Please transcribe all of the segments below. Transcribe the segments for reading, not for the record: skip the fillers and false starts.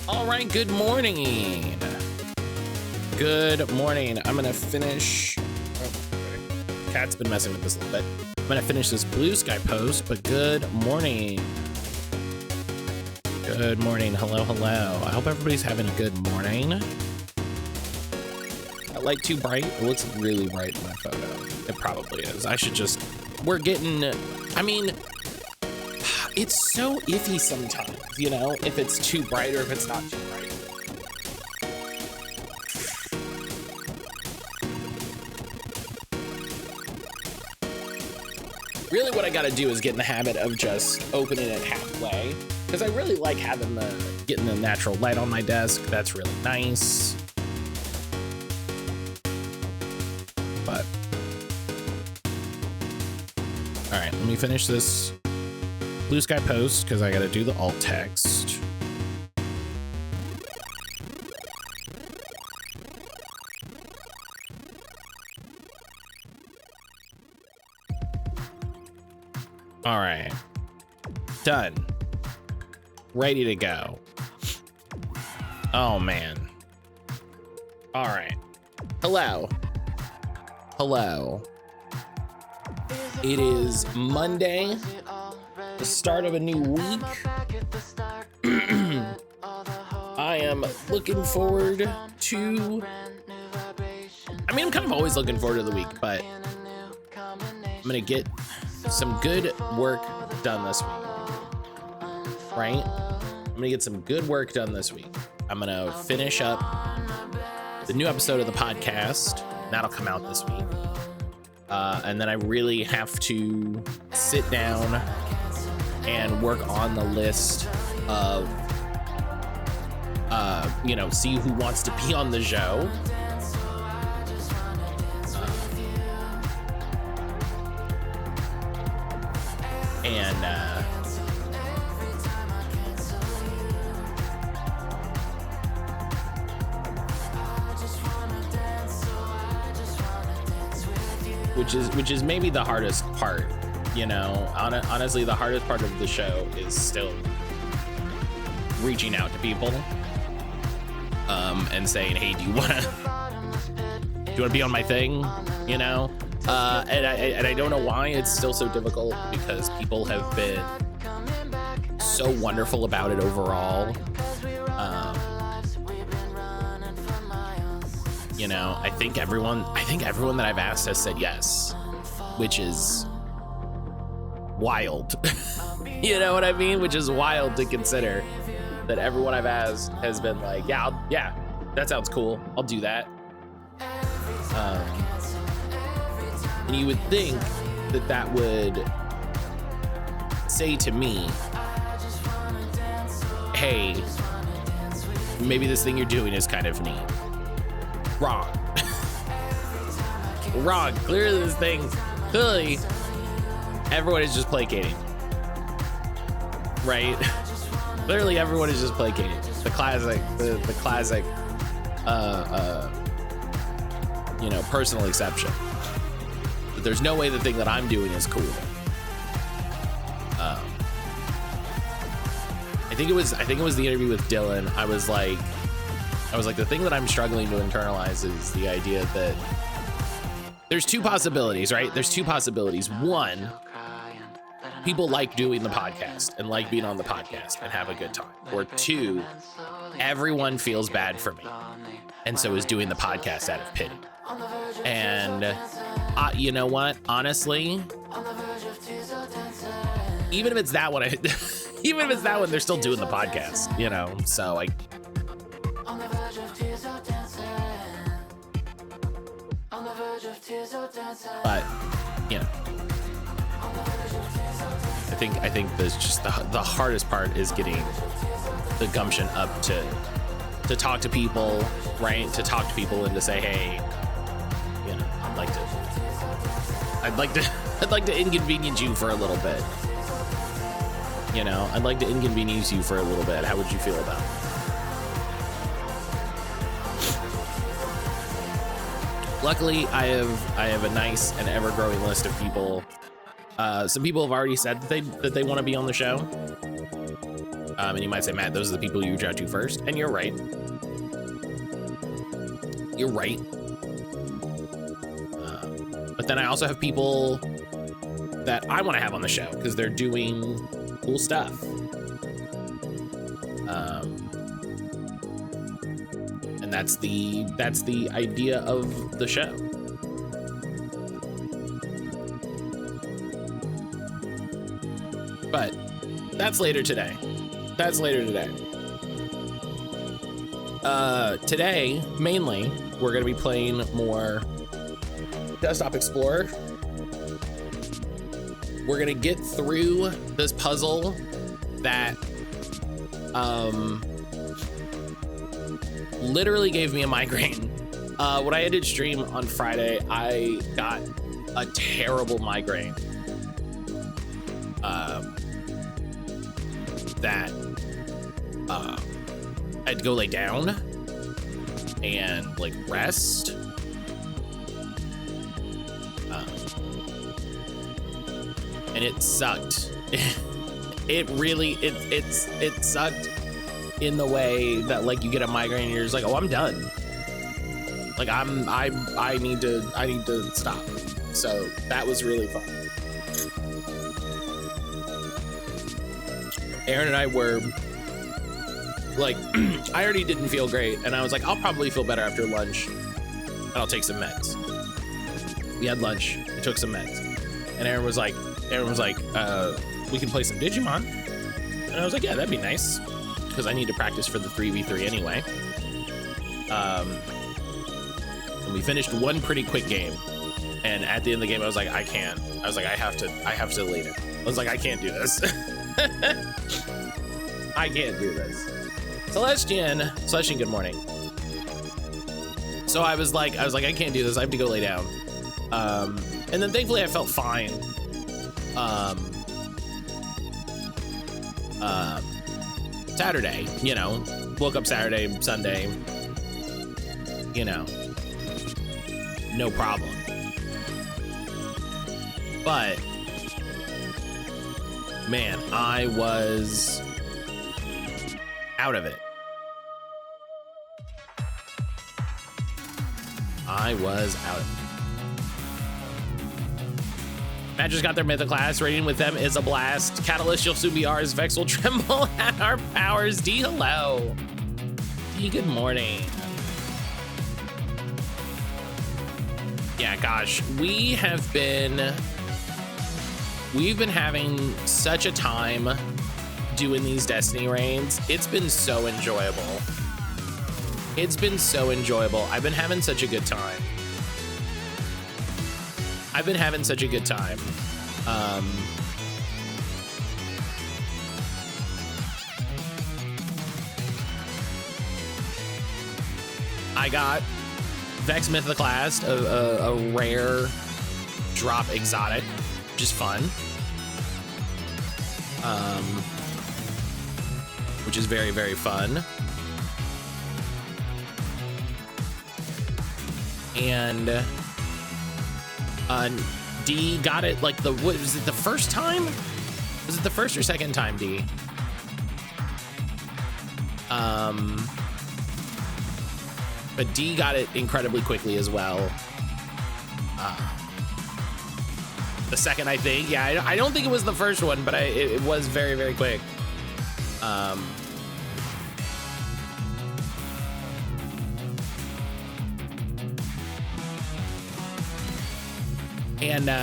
All right, good morning. Good morning. I'm gonna finish. Oh, cat's been messing with this a little bit. I'm gonna finish this blue sky post, but good morning. Good morning. Hello, hello. I hope everybody's having a good morning. That light too bright? It looks really bright in my photo. It probably is. I should just. We're getting. I mean, it's so iffy sometimes, you know, if it's too bright or if it's not too bright. Really what I gotta do is get in the habit of just opening it halfway, because I really like getting the natural light on my desk. That's really nice. But, all right, let me finish this blue sky post because I got to do the alt text. All right. Done. Ready to go. Oh, man. All right. Hello. Hello. It is Monday. The start of a new week. I am looking forward to. I mean, I'm kind of always looking forward to the week, but I'm gonna get some good work done this week. Right? I'm gonna get some good work done this week. I'm gonna finish up the new episode of the podcast. That'll come out this week. And then I really have to sit down and work on the list of, see who wants to be on the show. Which is maybe the hardest part, you know. Honestly, the hardest part of the show is still reaching out to people, and saying, "Hey, do you want to be on my thing?" You know, and I don't know why it's still so difficult, because people have been so wonderful about it overall. You know, I think everyone that I've asked has said yes, which is wild. You know what I mean? Which is wild to consider that everyone I've asked has been like, yeah, that sounds cool. I'll do that. And you would think that would say to me, hey, maybe this thing you're doing is kind of neat. Wrong. Wrong. Clearly, everyone is just placating. Right? Clearly, everyone is just placating. The classic, personal exception. But there's no way the thing that I'm doing is cool. I think it was the interview with Dylan. I was like, the thing that I'm struggling to internalize is the idea that there's two possibilities, right? There's two possibilities. One, people like doing the podcast and like being on the podcast and have a good time. Or two, everyone feels bad for me and so is doing the podcast out of pity. And you know what? Honestly, even if it's that one, they're still doing the podcast, you know? So but you know, I think there's just the hardest part is getting the gumption up to talk to people, right? To talk to people and to say, hey, you know, I'd like to inconvenience you for a little bit. You know, I'd like to inconvenience you for a little bit. How would you feel about it? Luckily, I have a nice and ever-growing list of people. Some people have already said that they want to be on the show. And you might say, Matt, those are the people you reach out to first. And you're right. You're right. But then I also have people that I want to have on the show because they're doing cool stuff. And that's the idea of the show. But that's later today. That's later today. Today, mainly, we're gonna be playing more Desktop Explorer. We're gonna get through this puzzle that literally gave me a migraine. When I ended stream on Friday, I got a terrible migraine. That I had to go lay down and like rest. And it sucked. It sucked in the way that like you get a migraine and you're just like, oh, I'm done. Like I need to stop. So that was really fun. Aaron and I were like, I already didn't feel great, and I was like, I'll probably feel better after lunch, and I'll take some meds. We had lunch, we took some meds, and Aaron was like, we can play some Digimon, and I was like, yeah, that'd be nice, because I need to practice for the 3v3 anyway. And we finished one pretty quick game, and at the end of the game, I was like, I can't. I was like, I have to leave it. I was like, I can't do this. I can't do this. Celestian, good morning. So I was like, I can't do this. I have to go lay down. And then thankfully I felt fine. Saturday, you know, woke up Saturday, Sunday, you know, no problem. But man, I was out of it. I was out of it. Matt just got their mythic class. Raiding with them is a blast. Catalyst, you'll soon be ours. Vex will tremble at our powers. D, hello. D, good morning. Yeah, gosh, we've been having such a time doing these Destiny raids. It's been so enjoyable. It's been so enjoyable. I've been having such a good time. I got Vex Myth of the Class, a rare drop exotic, which is fun. Which is very, very fun. And D got it like what was it, the first time? Was it the first or second time, D? But D got it incredibly quickly as well. The second, I think. Yeah, I don't think it was the first one, but it was very, very quick. And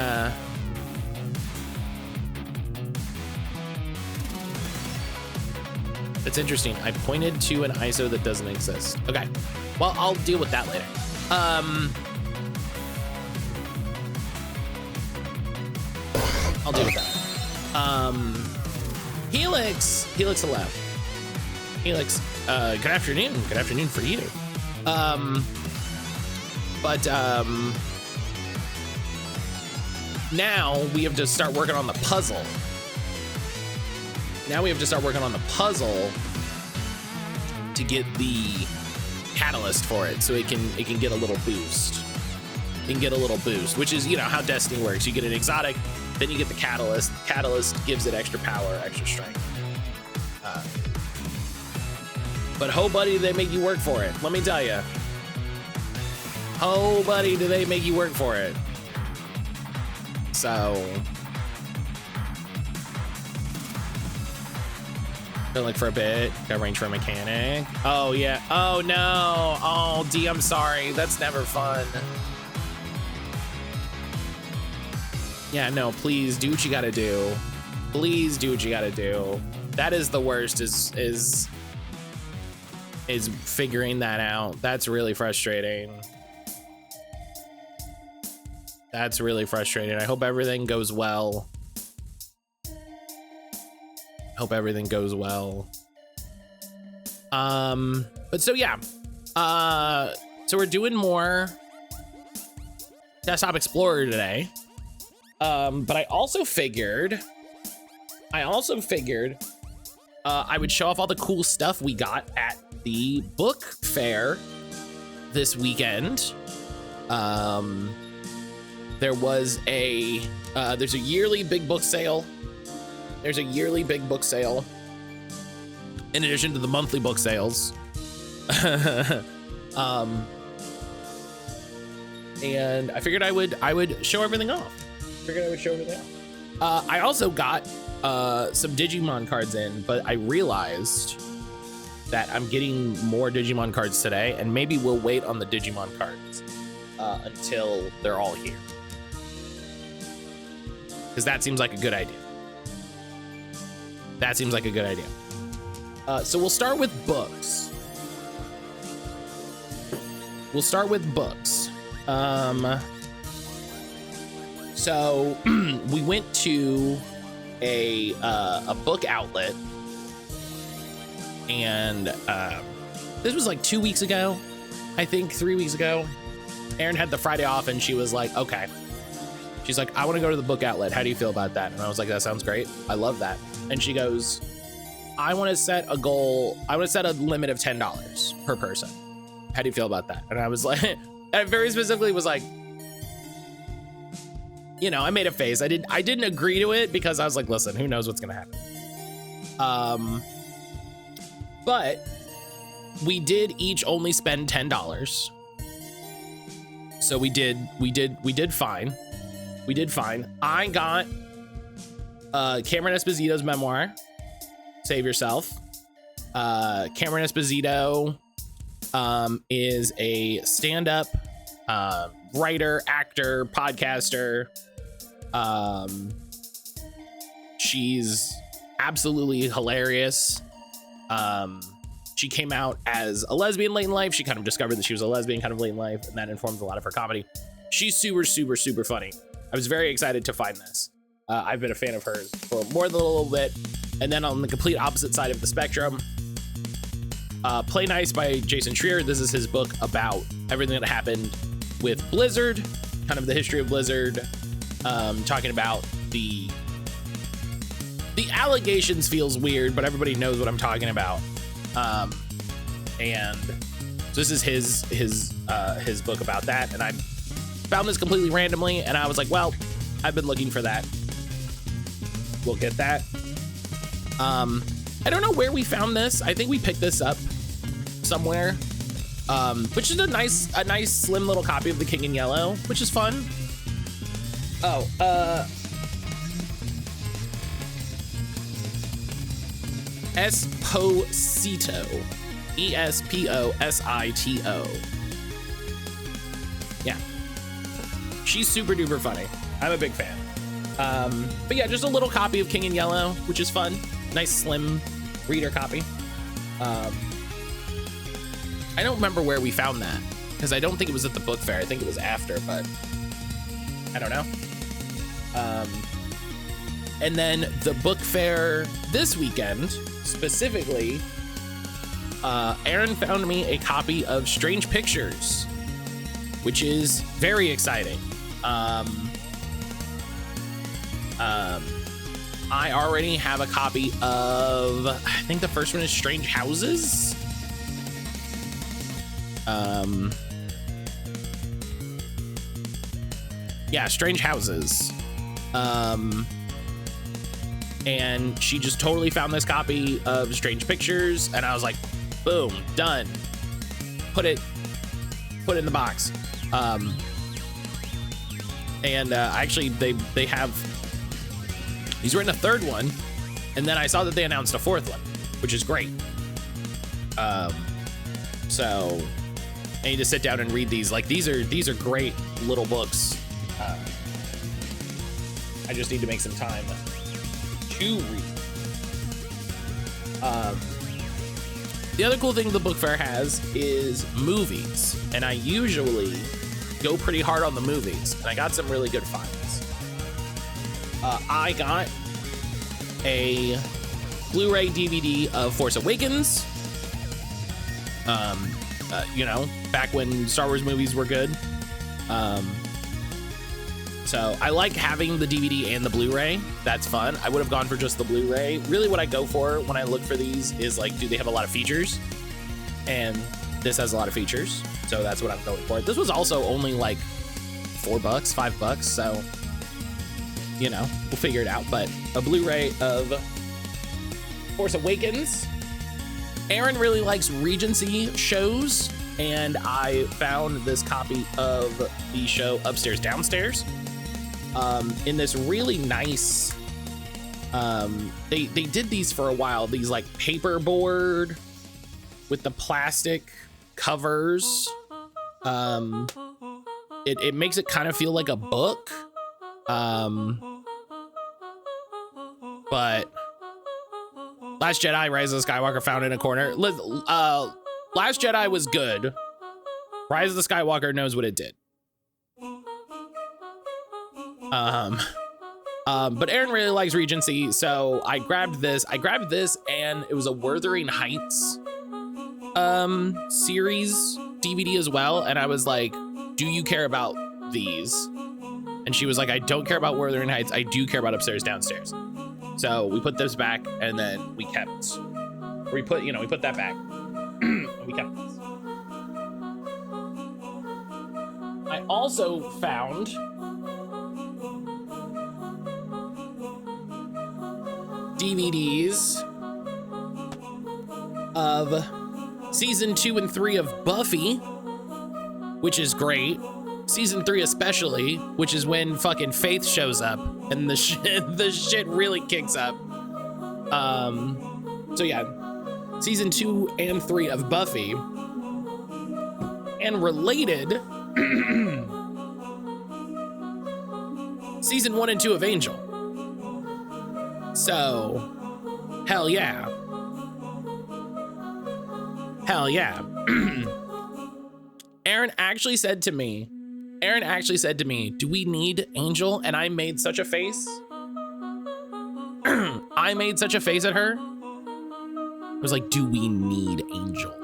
it's interesting. I pointed to an ISO that doesn't exist. Okay, well, I'll deal with that later. I'll deal with that. Helix, hello. Helix, good afternoon. Good afternoon for you. Now we have to start working on the puzzle. To get the catalyst for it, so it can get a little boost. Which is, you know, how Destiny works. You get an exotic, then you get the catalyst. Catalyst gives it extra power, extra strength. But ho, buddy, do they make you work for it? Let me tell you. Ho, buddy, do they make you work for it? So, gonna look for a bit. Gotta arrange for a mechanic. Oh yeah. Oh no. Oh D, I'm sorry. That's never fun. Yeah, no, please do what you gotta do. Please do what you gotta do. That is the worst, is figuring that out. That's really frustrating. That's really frustrating. I hope everything goes well. Hope everything goes well. But so yeah. So we're doing more Desktop Explorer today. But I also figured I would show off all the cool stuff we got at the book fair this weekend. There was there's a yearly big book sale. There's a yearly big book sale in addition to the monthly book sales. And I figured I would show everything off. I also got some Digimon cards in, but I realized that I'm getting more Digimon cards today, and maybe we'll wait on the Digimon cards until they're all here, because that seems like a good idea. So we'll start with books. So we went to a book outlet, and this was like 2 weeks ago, I think 3 weeks ago. Erin had the Friday off, and she was like, okay. She's like, I want to go to the book outlet. How do you feel about that? And I was like, that sounds great. I love that. And she goes, I want to set a goal. I want to set a limit of $10 per person. How do you feel about that? And I was like, I very specifically was like, you know, I made a face. I didn't agree to it because I was like, listen, who knows what's gonna happen. But we did each only spend $10. So we did fine. I got Cameron Esposito's memoir, Save Yourself. Cameron Esposito is a stand-up writer, actor, podcaster. She's absolutely hilarious. She came out as a lesbian late in life. She kind of discovered that she was a lesbian kind of late in life, and that informs a lot of her comedy. She's super, super, super funny. I was very excited to find this. I've been a fan of hers for more than a little bit. And then on the complete opposite side of the spectrum, Play Nice by Jason Schreier. This is his book about everything that happened with Blizzard, kind of the history of Blizzard, talking about the allegations feels weird, but everybody knows what I'm talking about. And so this is his book about that. And I found this completely randomly, and I was like, well, I've been looking for that. We'll get that. I don't know where we found this. I think we picked this up somewhere. Which is a nice slim little copy of The King in Yellow, which is fun. Oh, Esposito, Esposito. Yeah, she's super duper funny. I'm a big fan. But yeah, just a little copy of King in Yellow, which is fun. Nice slim reader copy. I don't remember where we found that, because I don't think it was at the book fair. I think it was after, but I don't know. And then the book fair this weekend, specifically, Erin found me a copy of Strange Pictures, which is very exciting. I already have a copy of, I think the first one is Strange Houses. Yeah, Strange Houses. And she just totally found this copy of Strange Pictures, and I was like, Boom, done. Put it in the box. And actually they have, he's written a third one, and then I saw that they announced a fourth one, which is great. So I need to sit down and read these. Like, these are great little books. I just need to make some time to read. The other cool thing the book fair has is movies, and I usually go pretty hard on the movies, and I got some really good finds. I got a Blu-ray DVD of Force Awakens. You know, back when Star Wars movies were good. So I like having the DVD and the Blu-ray. That's fun. I would have gone for just the Blu-ray. Really what I go for when I look for these is like, do they have a lot of features? And this has a lot of features. So that's what I'm going for. This was also only like $4, $5. So, you know, we'll figure it out. But a Blu-ray of Force Awakens. Aaron really likes Regency shows, and I found this copy of the show Upstairs Downstairs in this really nice, they did these for a while, these like paperboard with the plastic covers. It makes it kind of feel like a book, but Last Jedi, Rise of the Skywalker found in a corner. Last Jedi was good. Rise of the Skywalker knows what it did. But Aaron really likes Regency, so I grabbed this. And it was a Wuthering Heights series DVD as well. And I was like, do you care about these? And she was like, I don't care about Wuthering Heights. I do care about Upstairs Downstairs. So we put this back, and then we put that back. And we kept this. I also found DVDs of season 2 and 3 of Buffy, which is great. Season 3 especially, which is when fucking Faith shows up and the shit really kicks up. So yeah, season 2 and 3 of Buffy, and related, season 1 and 2 of Angel. So, hell yeah. Hell yeah. Aaron actually said to me, do we need Angel? And I made such a face. I made such a face at her. I was like, do we need Angel?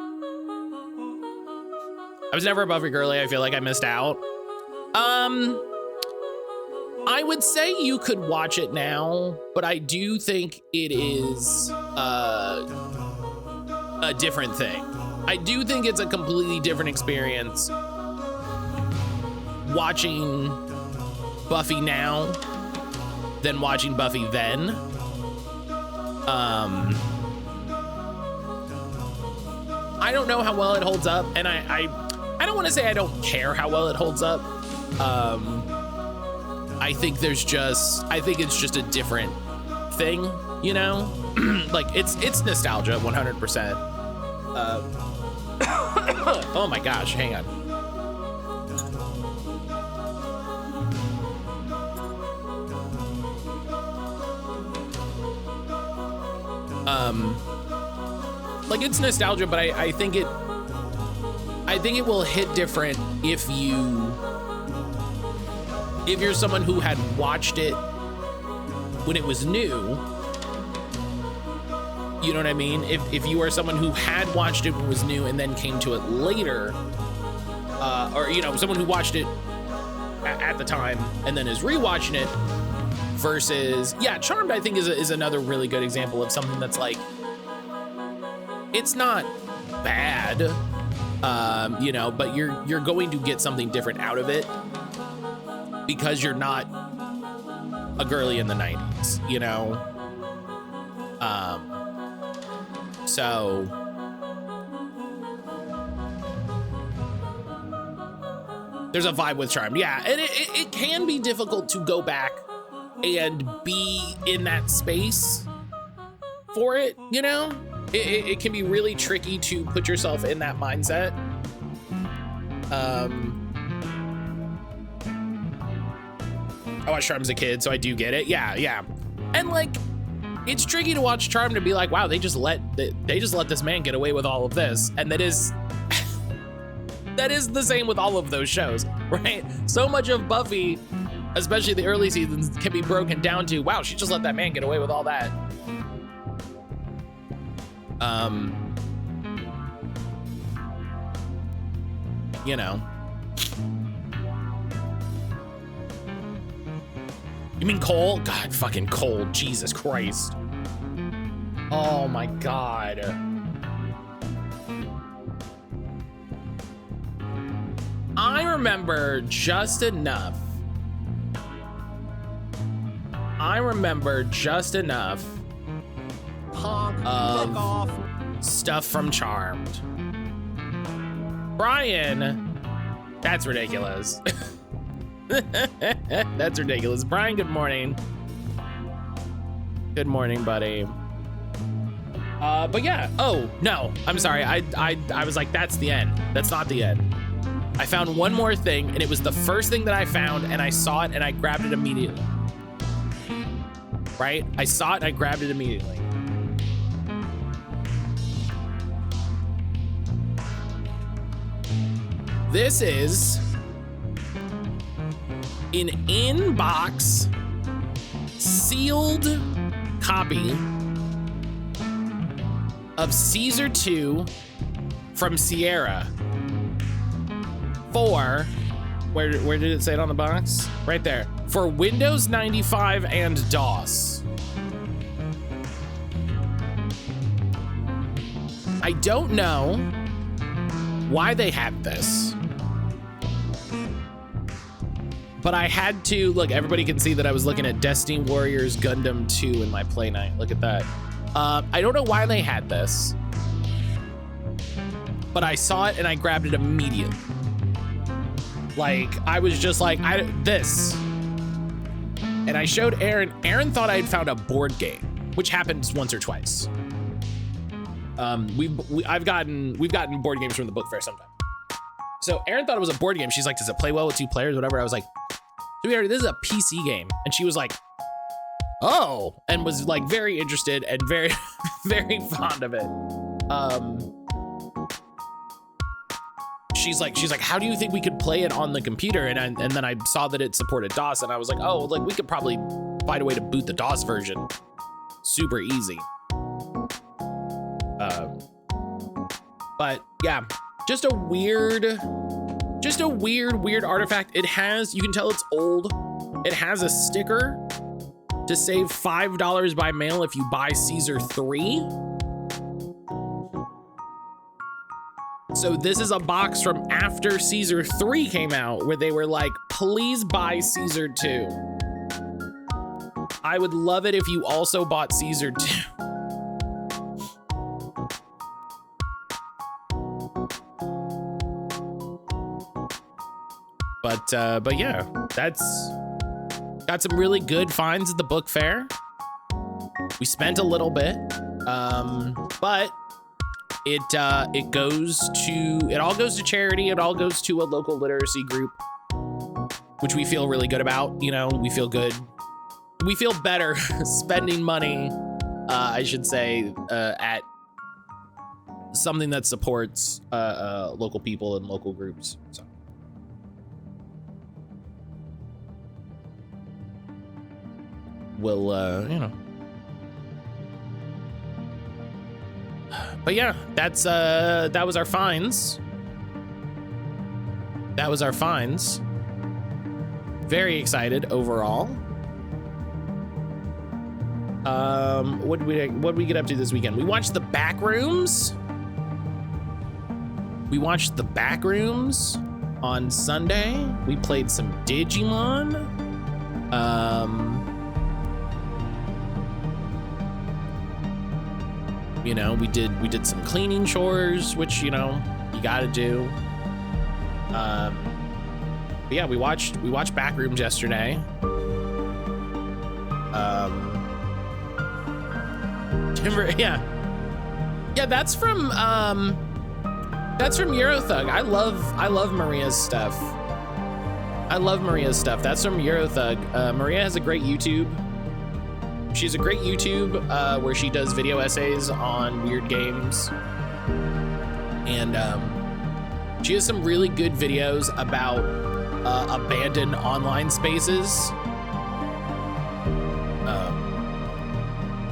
I was never a Buffy girly. I feel like I missed out. I would say you could watch it now, but I do think it is a different thing. I do think it's a completely different experience watching Buffy now than watching Buffy then. I don't know how well it holds up, and I don't want to say I don't care how well it holds up. I think it's just a different thing, you know? Like it's nostalgia 100%. Oh my gosh, hang on. Like it's nostalgia, but I think it will hit different if you're someone who had watched it when it was new. You know what I mean? If you are someone who had watched it when it was new and then came to it later, or you know, someone who watched it at the time and then is rewatching it, versus, yeah, Charmed I think is another really good example of something that's like, it's not bad, you know, but you're going to get something different out of it because you're not a girly in the 90s, you know? So There's a vibe with Charmed. Yeah, and it can be difficult to go back and be in that space for it, you know? It can be really tricky to put yourself in that mindset. I watched Charmed as a kid, so I do get it. Yeah. And like, it's tricky to watch Charmed and be like, wow, they just let this man get away with all of this. And that is the same with all of those shows, right? So much of Buffy, especially the early seasons, can be broken down to, wow, she just let that man get away with all that. You know. You mean Cole? God, fucking Cole, Jesus Christ. Oh my God. I remember just enough. Of stuff from Charmed. Brian, that's ridiculous. That's ridiculous. Brian, good morning. Good morning, buddy. But yeah, oh no, I'm sorry. I was like, that's the end. That's not the end. I found one more thing, and it was the first thing that I found, and I saw it and I grabbed it immediately. Right? I saw it and I grabbed it immediately. This is an in-box sealed copy of Caesar 2 from Sierra for, where did it say it on the box? Right there. For Windows 95 and DOS. I don't know why they had this, but I had to look. Everybody can see that I was looking at Destiny Warriors Gundam 2 in my play night. Look at that. I don't know why they had this, but I saw it and I grabbed it immediately. Like, I was just like, this. And I showed Aaron. Aaron thought I had found a board game, which happens once or twice. We've gotten board games from the book fair sometime. So Aaron thought it was a board game. She's like, does it play well with 2 players, whatever? I was like, this is a PC game. And she was like, oh, and was like very interested and very, very fond of it. She's like, how do you think we could play it on the computer? And then I saw that it supported DOS, and I was like, oh, like we could probably find a way to boot the DOS version. Super easy. But yeah, just a weird artifact. It has, you can tell it's old. It has a sticker to save $5 by mail if you buy Caesar 3. So this is a box from after Caesar 3 came out where they were like, please buy Caesar 2. I would love it if you also bought Caesar 2. But yeah, that's got some really good finds at the book fair. We spent a little bit, but it all goes to charity. It all goes to a local literacy group, which we feel really good about. You know, we feel good. We feel better spending money, I should say, at something that supports local people and local groups. So. We'll, you know. But yeah, that was our finds. That was our finds. Very excited overall. What did we get up to this weekend? We watched The Backrooms. On Sunday. We played some Digimon. You know, we did some cleaning chores, which, you know, you gotta do. But yeah, we watched Backrooms yesterday. Yeah, that's from Eurothug. I love Maria's stuff. That's from Eurothug. Maria has a great YouTube. She's a great YouTube where she does video essays on weird games. And she has some really good videos about abandoned online spaces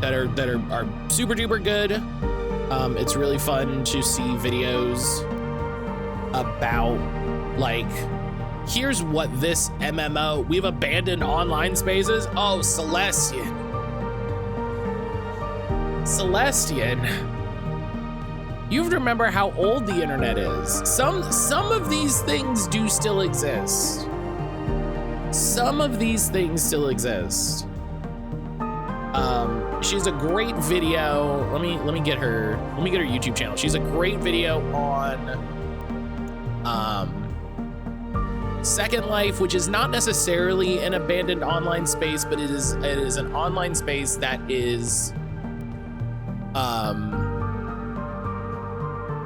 that are super duper good. It's really fun to see videos about, like, here's what this MMO, we've abandoned online spaces. Oh, Celestian. You have to remember how old the internet is. Some of these things do still exist. She's a great video. Let me get her YouTube channel. She's a great video on Second Life, which is not necessarily an abandoned online space, but it is an online space that is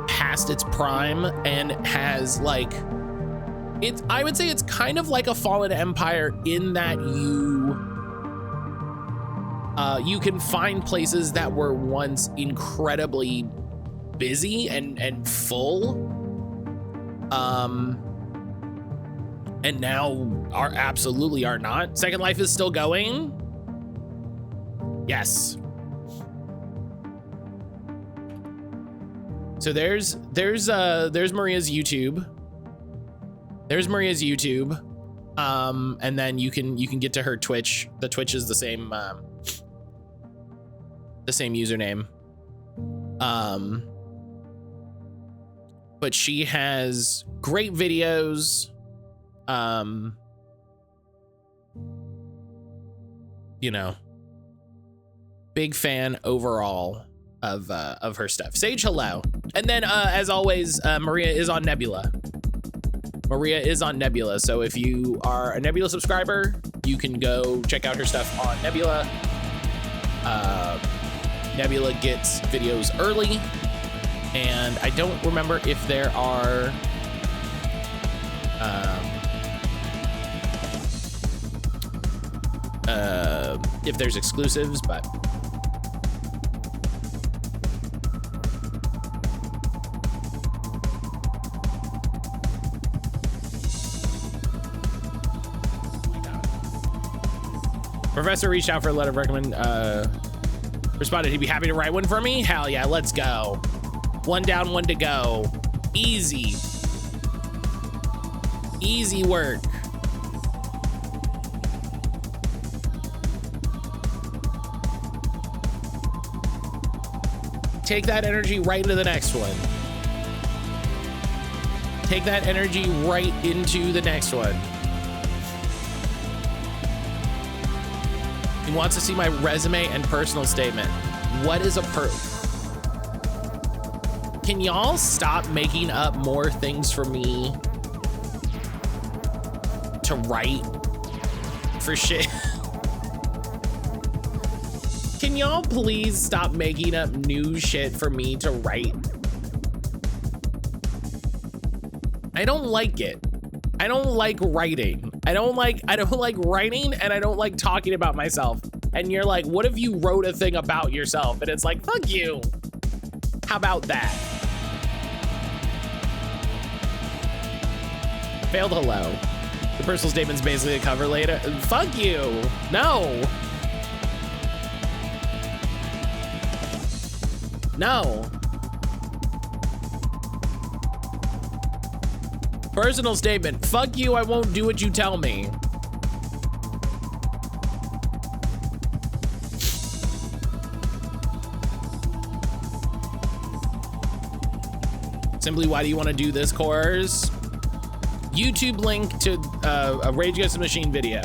past its prime and has, like, I would say it's kind of like a fallen empire in that you can find places that were once incredibly busy and full, and now absolutely are not. Second Life is still going. Yes. So there's Maria's YouTube. And then you can get to her Twitch. The Twitch is the same username. But she has great videos. You know, big fan overall of her stuff. Sage, hello. And then as always, Maria is on Nebula. So if you are a Nebula subscriber, you can go check out her stuff on Nebula. Nebula gets videos early, and I don't remember if there are if there's exclusives, but Professor reached out for a letter of recommend, responded he'd be happy to write one for me. Hell yeah, let's go. One down, one to go. Easy work. Take that energy right into the next one. Take that energy right into the next one. He wants to see my resume and personal statement. What is a Can y'all stop making up more things for me to write for shit? Can y'all please stop making up new shit for me to write? I don't like it. I don't like writing. I don't like writing, and I don't like talking about myself. And you're like, what if you wrote a thing about yourself? And it's like, fuck you. How about that? Failed hello. The personal statement's basically a cover later. Fuck you. No. No. Personal statement. Fuck you, I won't do what you tell me. Simply, why do you want to do this course? YouTube link to a Rage Against the Machine video.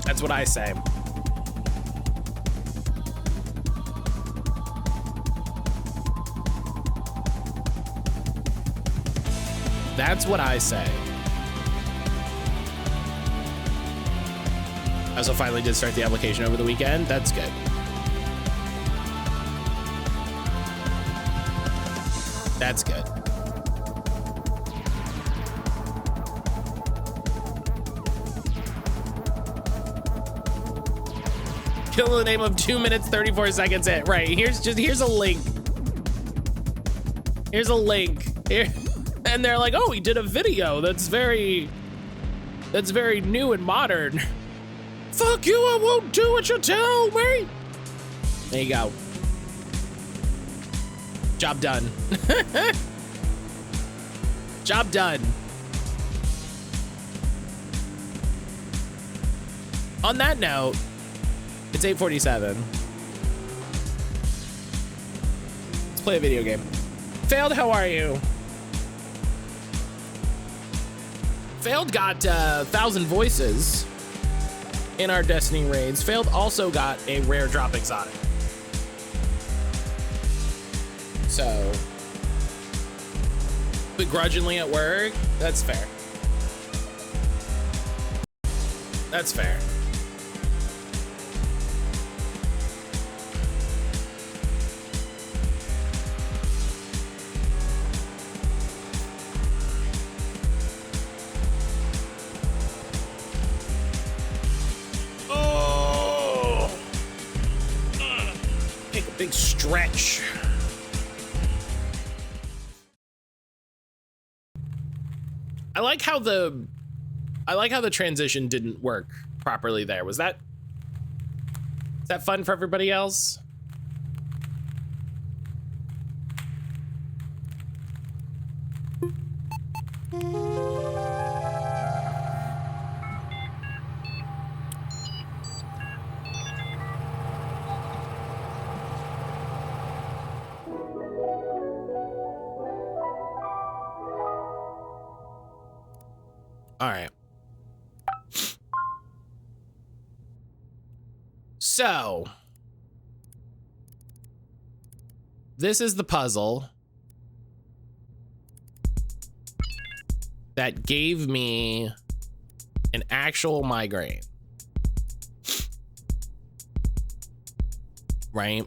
That's what I say. That's what I say. I also finally did start the application over the weekend. That's good. That's good. Kill the name of 2 minutes, 34 seconds in. Right, here's a link. Here's a link. Here. And they're like, oh, he did a video that's very new and modern. Fuck you, I won't do what you tell me. There you go. Job done. Job done. On that note, it's 8:47. Let's play a video game. Failed, how are you? Failed got 1,000 voices in our Destiny raids. Failed also got a rare drop exotic. So, begrudgingly at work, that's fair. That's fair. Big stretch. I like how the transition didn't work properly there. Is that fun for everybody else? All right. So, this is the puzzle that gave me an actual migraine. Right?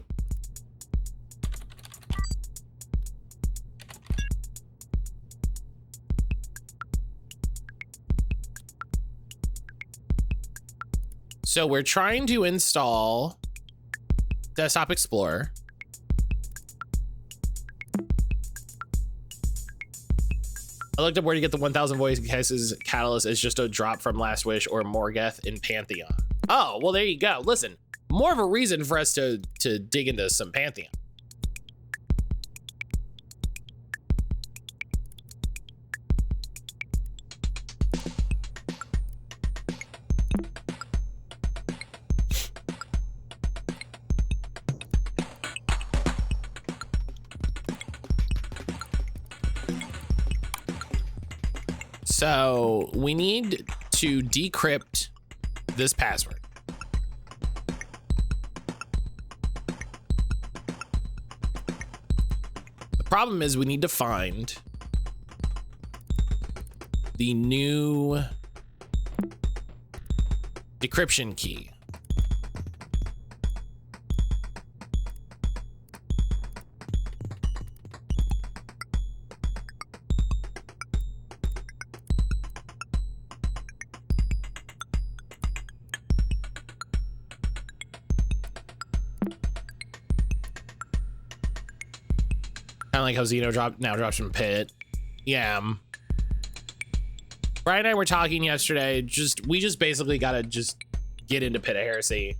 So we're trying to install Desktop Explorer. I looked up where to get the 1,000 voice cases catalyst. Is just a drop from Last Wish or Morgeth in Pantheon. Oh, well, there you go. Listen, more of a reason for us to dig into some Pantheon. So we need to decrypt this password. The problem is we need to find the new decryption key. Kind of like how Xeno drops from Pit. Yeah. Brian and I were talking yesterday. We just basically gotta just get into Pit of Heresy.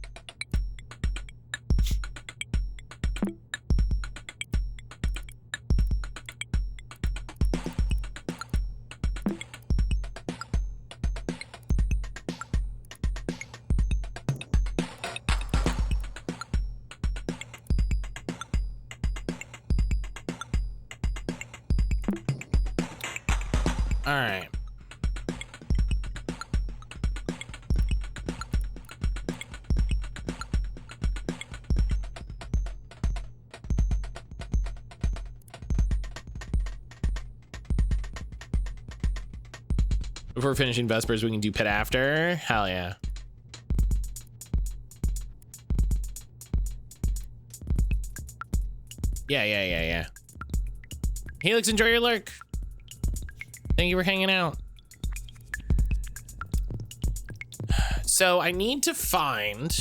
All right. If we're finishing Vespers, we can do Pit after. Hell yeah. Yeah. Helix, enjoy your lurk. Thank you for hanging out. So I need to find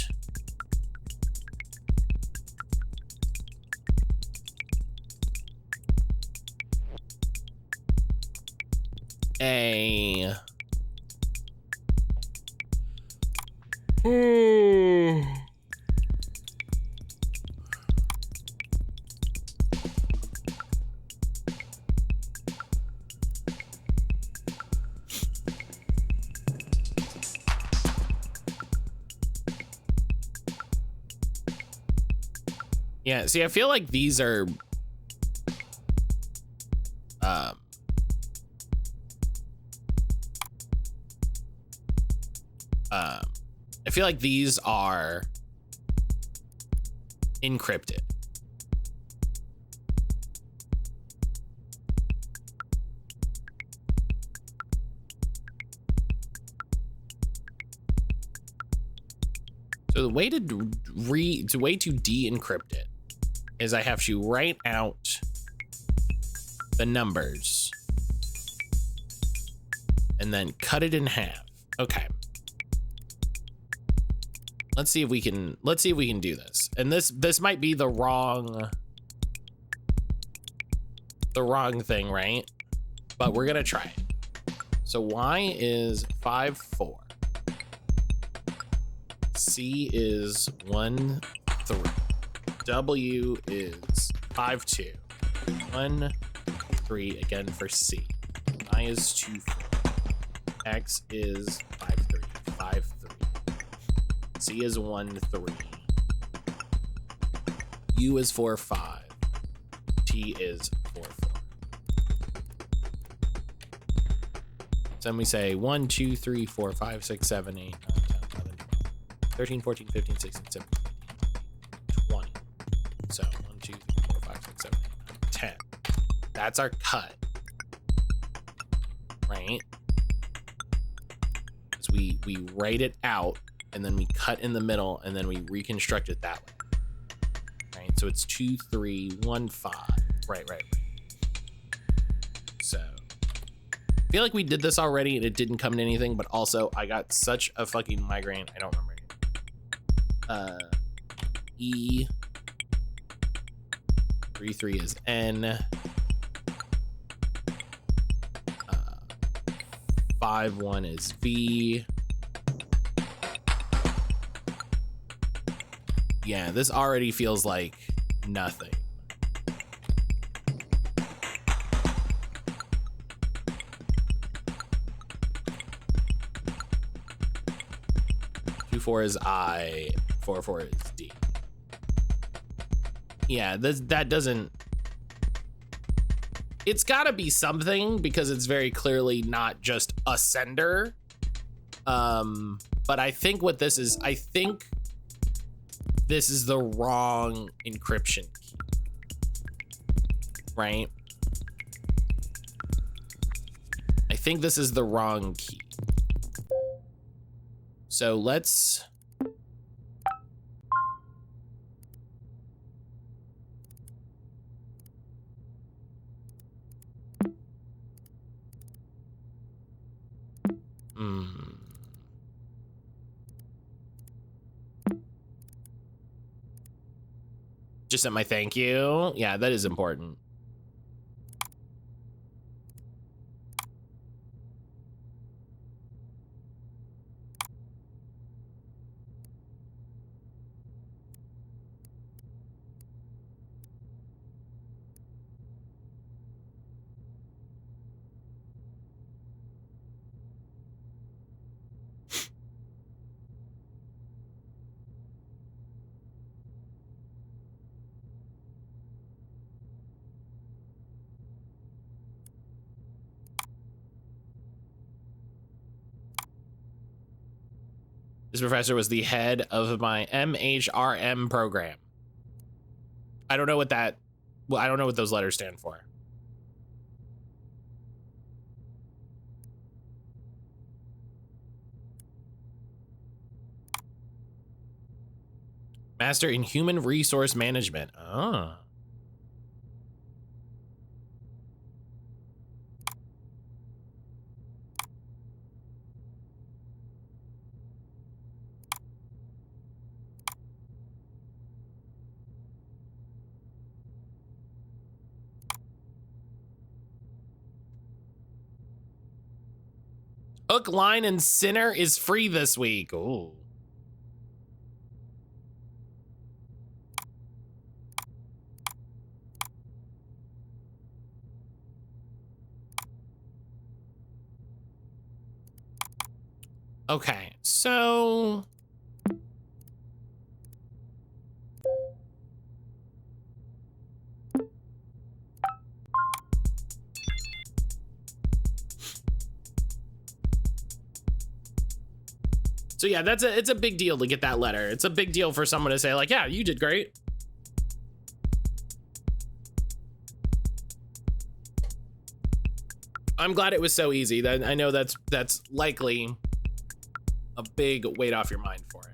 a yeah, see, I feel like these are I feel like these are encrypted. So the way to de-encrypt it is I have to write out the numbers and then cut it in half. Okay. Let's see if we can do this. And this might be the wrong thing, right? But we're gonna try it. So Y is 5, 4. C is 1, 3. W is 5, 2. 1, 3 again for C. I is 2, 4. X is 5, 3. 5, 3. C is 1, 3. U is 4, 5. T is 4, 4. So then we say 1, 2, 3, 4, 5, 6, 7, 8, 9, 10, 11, 12, 13, 14, 15, 16, 17, 18, 20. So 1, 2, 3, 4, 5, 6, 7, 8, 9, 10. That's our cut. Right? So we write it out, and then we cut in the middle, and then we reconstruct it that way. Right? So it's 2, 3, 1, 5. Right. So I feel like we did this already and it didn't come to anything, but also I got such a fucking migraine. I don't remember anything. E 3, 3 is N. 5, 1 is V. Yeah, this already feels like nothing. Two, 4 is I. 4, 4 is D. Yeah, that doesn't. It's gotta be something because it's very clearly not just a sender. But I think what this is, this is the wrong encryption key, right? I think this is the wrong key. So let's just sent my thank you. Yeah, that is important. This professor was the head of my MHRM program. I don't know what that, well, I don't know what those letters stand for. Master in human resource management. Ah. Hook, line, and sinner is free this week. Ooh. Okay, so yeah, it's a big deal to get that letter. It's a big deal for someone to say like, yeah, you did great. I'm glad it was so easy. That I know that's likely a big weight off your mind for it.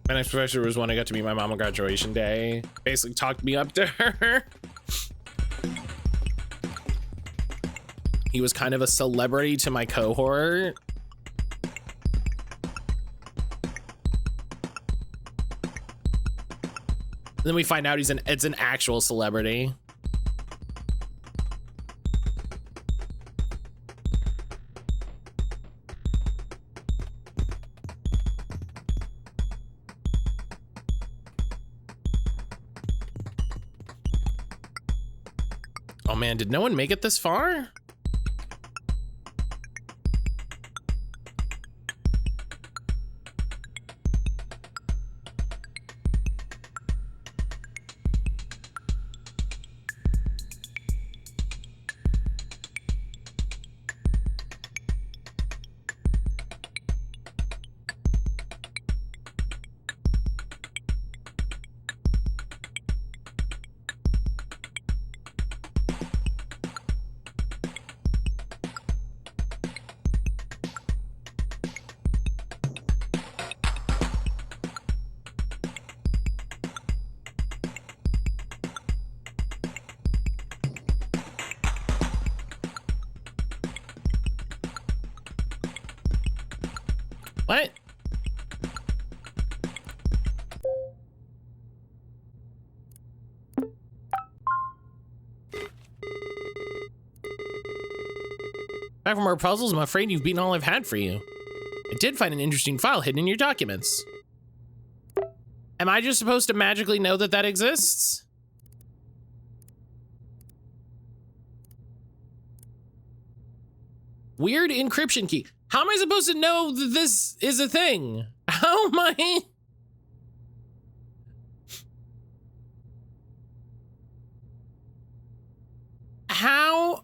My next professor was when I got to meet my mom on graduation day. Basically talked me up to her. He was kind of a celebrity to my cohort. Then we find out it's an actual celebrity. Oh man, did no one make it this far? What? Back from our puzzles, I'm afraid you've beaten all I've had for you. I did find an interesting file hidden in your documents. Am I just supposed to magically know that that exists? Weird encryption key. How am I supposed to know that this is a thing? How am I? How?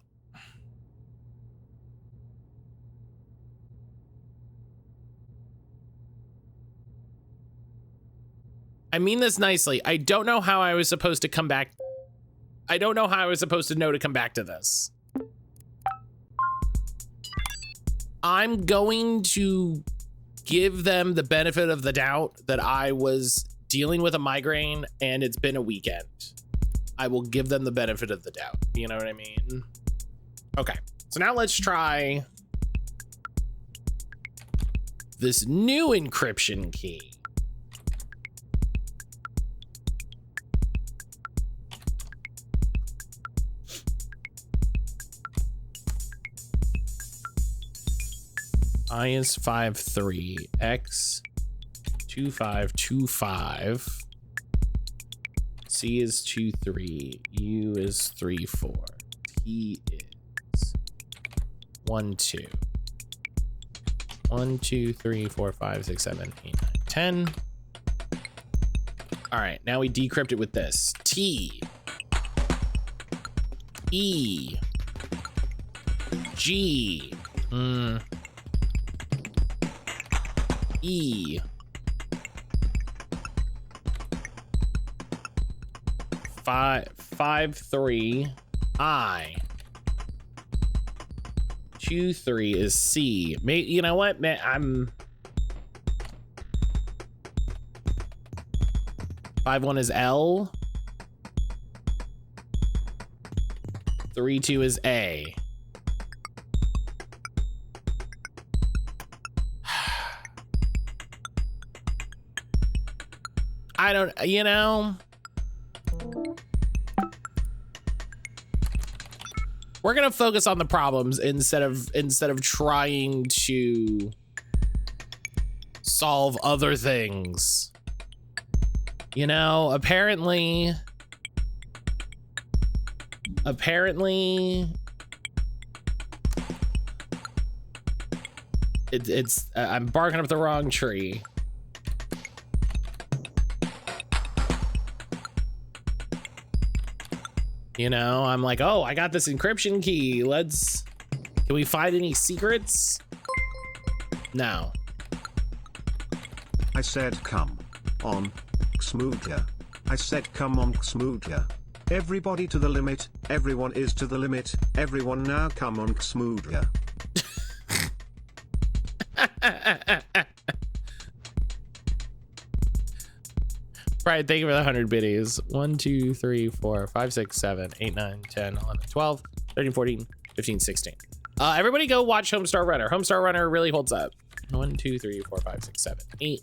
I mean this nicely. I don't know how I was supposed to come back. I don't know how I was supposed to know to come back to this. I'm going to give them the benefit of the doubt that I was dealing with a migraine and it's been a weekend. I will give them the benefit of the doubt. You know what I mean? Okay, so now let's try this new encryption key. I is 5-3, X 2525, C is 2-3, U is 3-4, T is 1-2. 1, 2, 3, 4, 5, 6, 7, 8, 9, 10. All right, now we decrypt it with this. T E G E 553 I 23 is C. You know what, man? I'm 51 is L. 32 is A. I don't, you know, we're gonna focus on the problems instead of trying to solve other things. You know, apparently it's I'm barking up the wrong tree. You know, I'm like, oh, I got this encryption key. Can we find any secrets? No. I said, come on, Xmoodia. I said, come on, Xmoodia. Everybody to the limit. Everyone is to the limit. Everyone now come on, Xmoodia. Right, thank you for the 100 biddies. 1, 2, 3, 4, 5, 6, 7, 8, 9, 10, 11, 12, 13, 14, 15, 16. Everybody go watch Homestar Runner. Homestar Runner really holds up. 1, 2, 3, 4, 5, 6, 7, 8.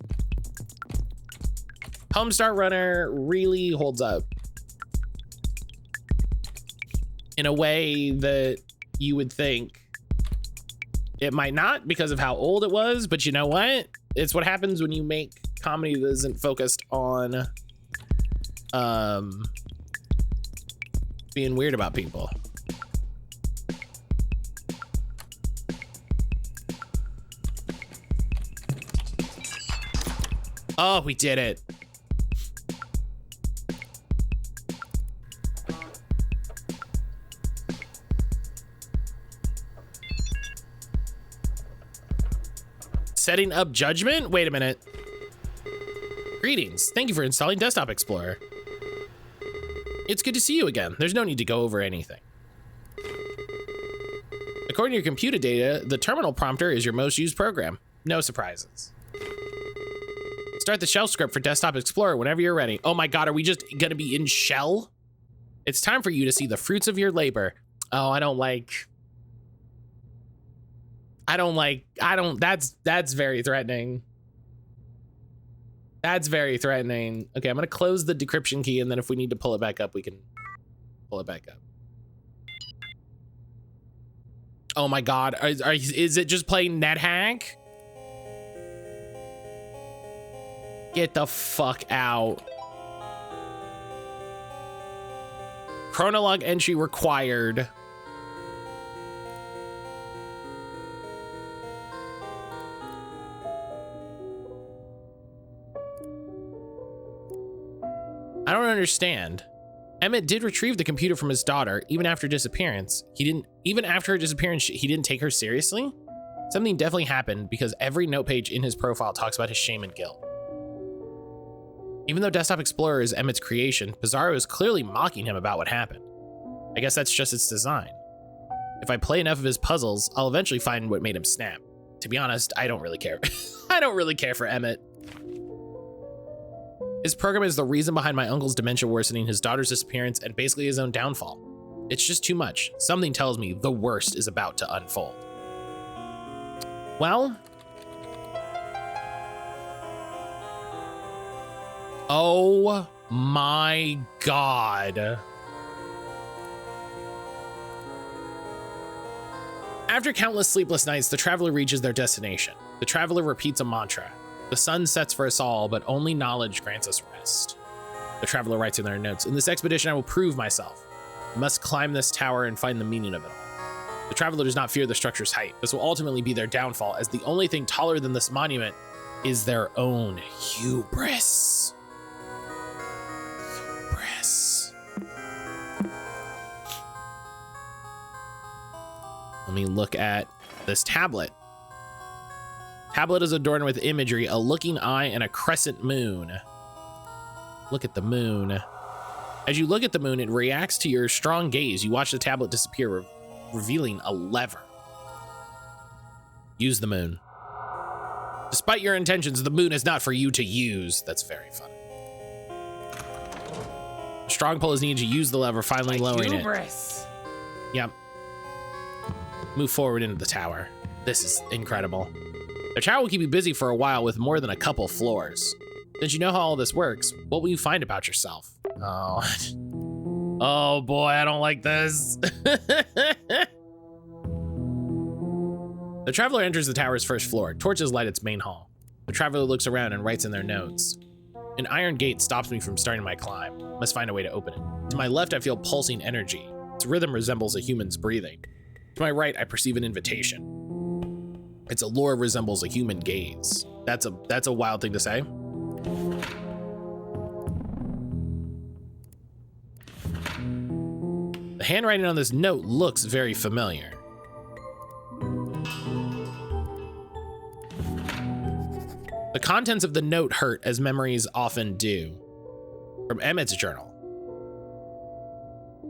Homestar Runner really holds up in a way that you would think it might not because of how old it was, but you know what? It's what happens when you make comedy that isn't focused on being weird about people. Oh, we did it. Setting up judgment? Wait a minute. Greetings. Thank you for installing Desktop Explorer. It's good to see you again. There's no need to go over anything. According to your computer data, the terminal prompter is your most used program. No surprises. Start the shell script for Desktop Explorer whenever you're ready. Oh my God, are we just gonna be in shell? It's time for you to see the fruits of your labor. Oh, that's very threatening. That's very threatening. Okay, I'm gonna close the decryption key, and then if we need to pull it back up, we can pull it back up. Oh my God, is it just playing NetHack? Get the fuck out. Chronolog entry required. I don't understand. Emmett did retrieve the computer from his daughter, even after disappearance. Even after her disappearance, he didn't take her seriously? Something definitely happened because every note page in his profile talks about his shame and guilt. Even though Desktop Explorer is Emmett's creation, Bizarro is clearly mocking him about what happened. I guess that's just its design. If I play enough of his puzzles, I'll eventually find what made him snap. To be honest, I don't really care. I don't really care for Emmett. His program is the reason behind my uncle's dementia worsening, his daughter's disappearance, and basically his own downfall. It's just too much. Something tells me the worst is about to unfold. Well, oh my God. After countless sleepless nights, the traveler reaches their destination. The traveler repeats a mantra. The sun sets for us all, but only knowledge grants us rest. The traveler writes in their notes, in this expedition I will prove myself. I must climb this tower and find the meaning of it all. The traveler does not fear the structure's height. This will ultimately be their downfall, as the only thing taller than this monument is their own hubris. Let me look at this tablet. Tablet is adorned with imagery, a looking eye, and a crescent moon. Look at the moon. As you look at the moon, it reacts to your strong gaze. You watch the tablet disappear, revealing a lever. Use the moon. Despite your intentions, the moon is not for you to use. That's very funny. A strong pull is needed to use the lever, finally lowering it. Yep. Move forward into the tower. This is incredible. The tower will keep you busy for a while with more than a couple floors. Since you know how all this works, what will you find about yourself? Oh. Oh boy, I don't like this. The traveler enters the tower's first floor. Torches light its main hall. The traveler looks around and writes in their notes. An iron gate stops me from starting my climb. Must find a way to open it. To my left, I feel pulsing energy. Its rhythm resembles a human's breathing. To my right, I perceive an invitation. Its allure resembles a human gaze. That's a wild thing to say. The handwriting on this note looks very familiar. The contents of the note hurt, as memories often do. From Emmett's journal.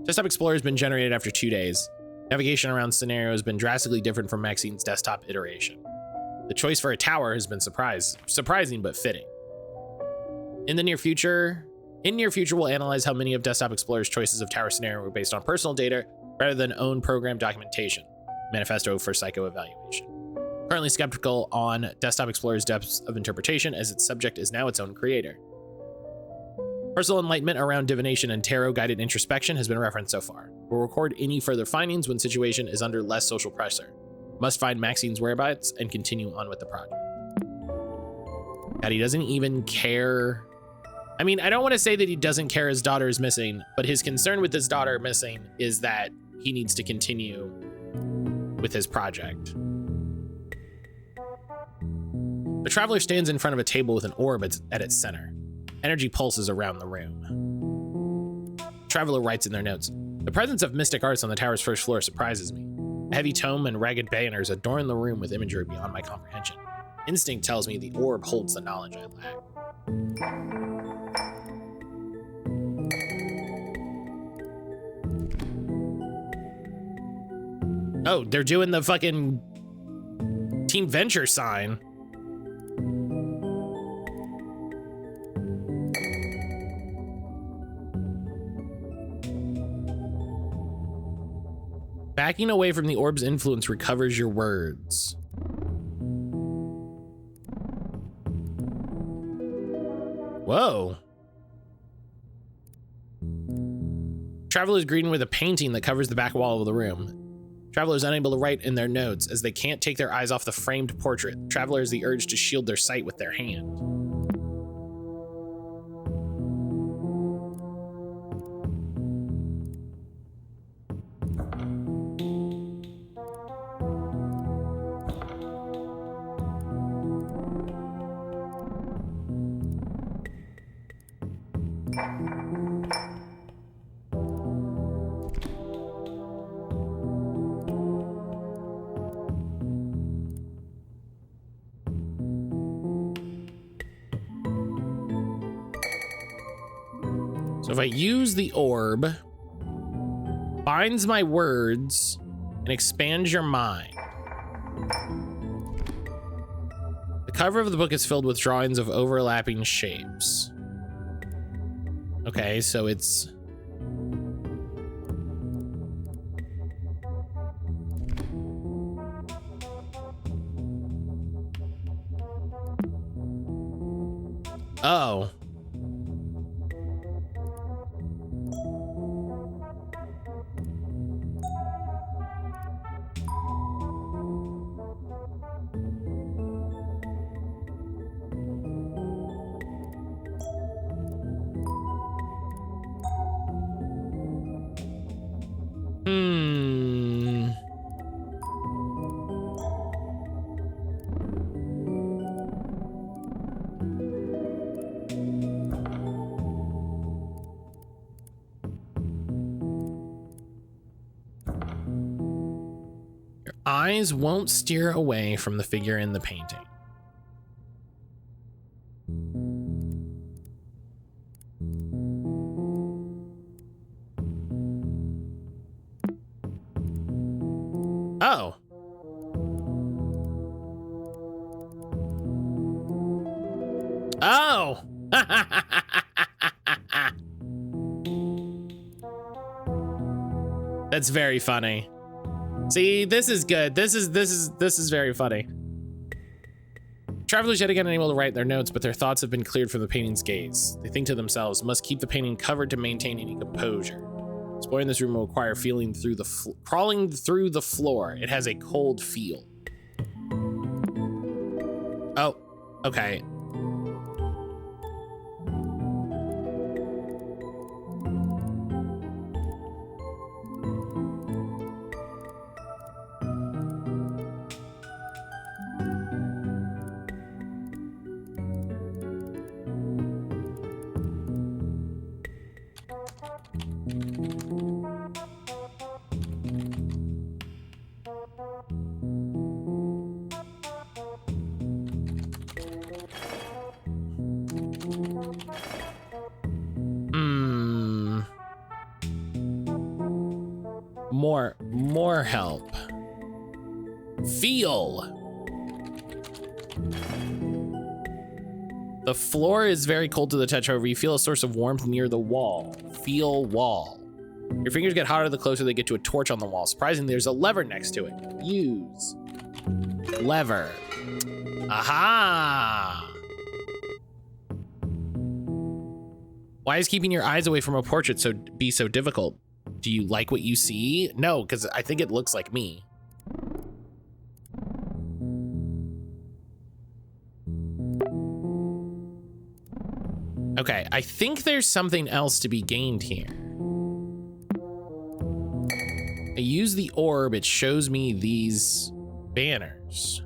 Desktop Explorer has been generated after 2 days. Navigation around scenario has been drastically different from Maxine's desktop iteration. The choice for a tower has been surprising but fitting. In near future, we'll analyze how many of Desktop Explorer's choices of tower scenario were based on personal data rather than own program documentation. Manifesto for psycho-evaluation. Currently skeptical on Desktop Explorer's depths of interpretation, as its subject is now its own creator. Personal enlightenment around divination and tarot-guided introspection has been referenced so far. We'll record any further findings when situation is under less social pressure. Must find Maxine's whereabouts and continue on with the project. God, he doesn't even care. I mean, I don't want to say that he doesn't care his daughter is missing, but his concern with his daughter missing is that he needs to continue with his project. The traveler stands in front of a table with an orb at its center. Energy pulses around the room. Traveler writes in their notes, the presence of mystic arts on the tower's first floor surprises me. A heavy tome and ragged banners adorn the room with imagery beyond my comprehension. Instinct tells me the orb holds the knowledge I lack. Oh, they're doing the fucking Team Venture sign. Backing away from the orb's influence recovers your words. Whoa. Traveler is greeted with a painting that covers the back wall of the room. Traveler is unable to write in their notes as they can't take their eyes off the framed portrait. Traveler has the urge to shield their sight with their hand. So if I use the orb, binds my words, and expands your mind. The cover of the book is filled with drawings of overlapping shapes. Okay, so it's... Oh. eyes won't steer away from the figure in the painting. Oh. Oh. That's very funny. See, this is good. This is very funny. Travelers yet again unable to write their notes, but their thoughts have been cleared from the painting's gaze. They think to themselves, must keep the painting covered to maintain any composure. Exploring this room will require crawling through the floor. It has a cold feel. Oh, okay. More help. Feel. The floor is very cold to the touch, however, you feel a source of warmth near the wall. Feel wall. Your fingers get hotter the closer they get to a torch on the wall. Surprisingly, there's a lever next to it. Use. Lever. Aha! Why is keeping your eyes away from a portrait be so difficult? Do you like what you see? No, because I think it looks like me. Okay, I think there's something else to be gained here. I use the orb, it shows me these banners.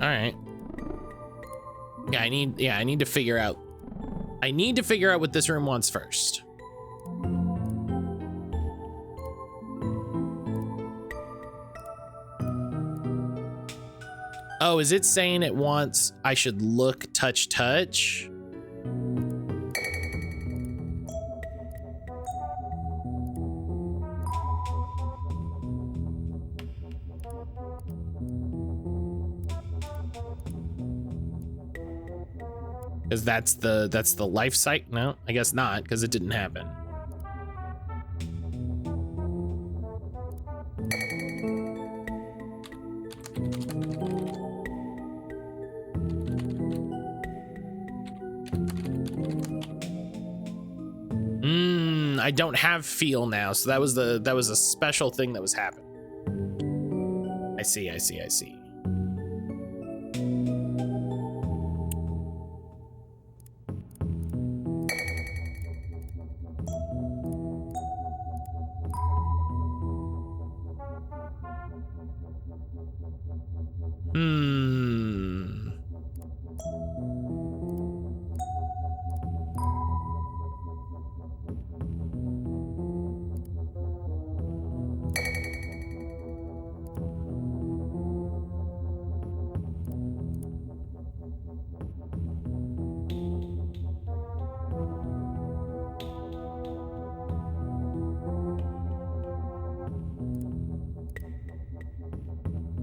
All right. Yeah, I need to figure out what this room wants first. Oh, is it saying it wants I should look, touch, touch? Because that's the life site? No, I guess not, because it didn't happen. I don't have feel now, so that was a special thing that was happening. I see.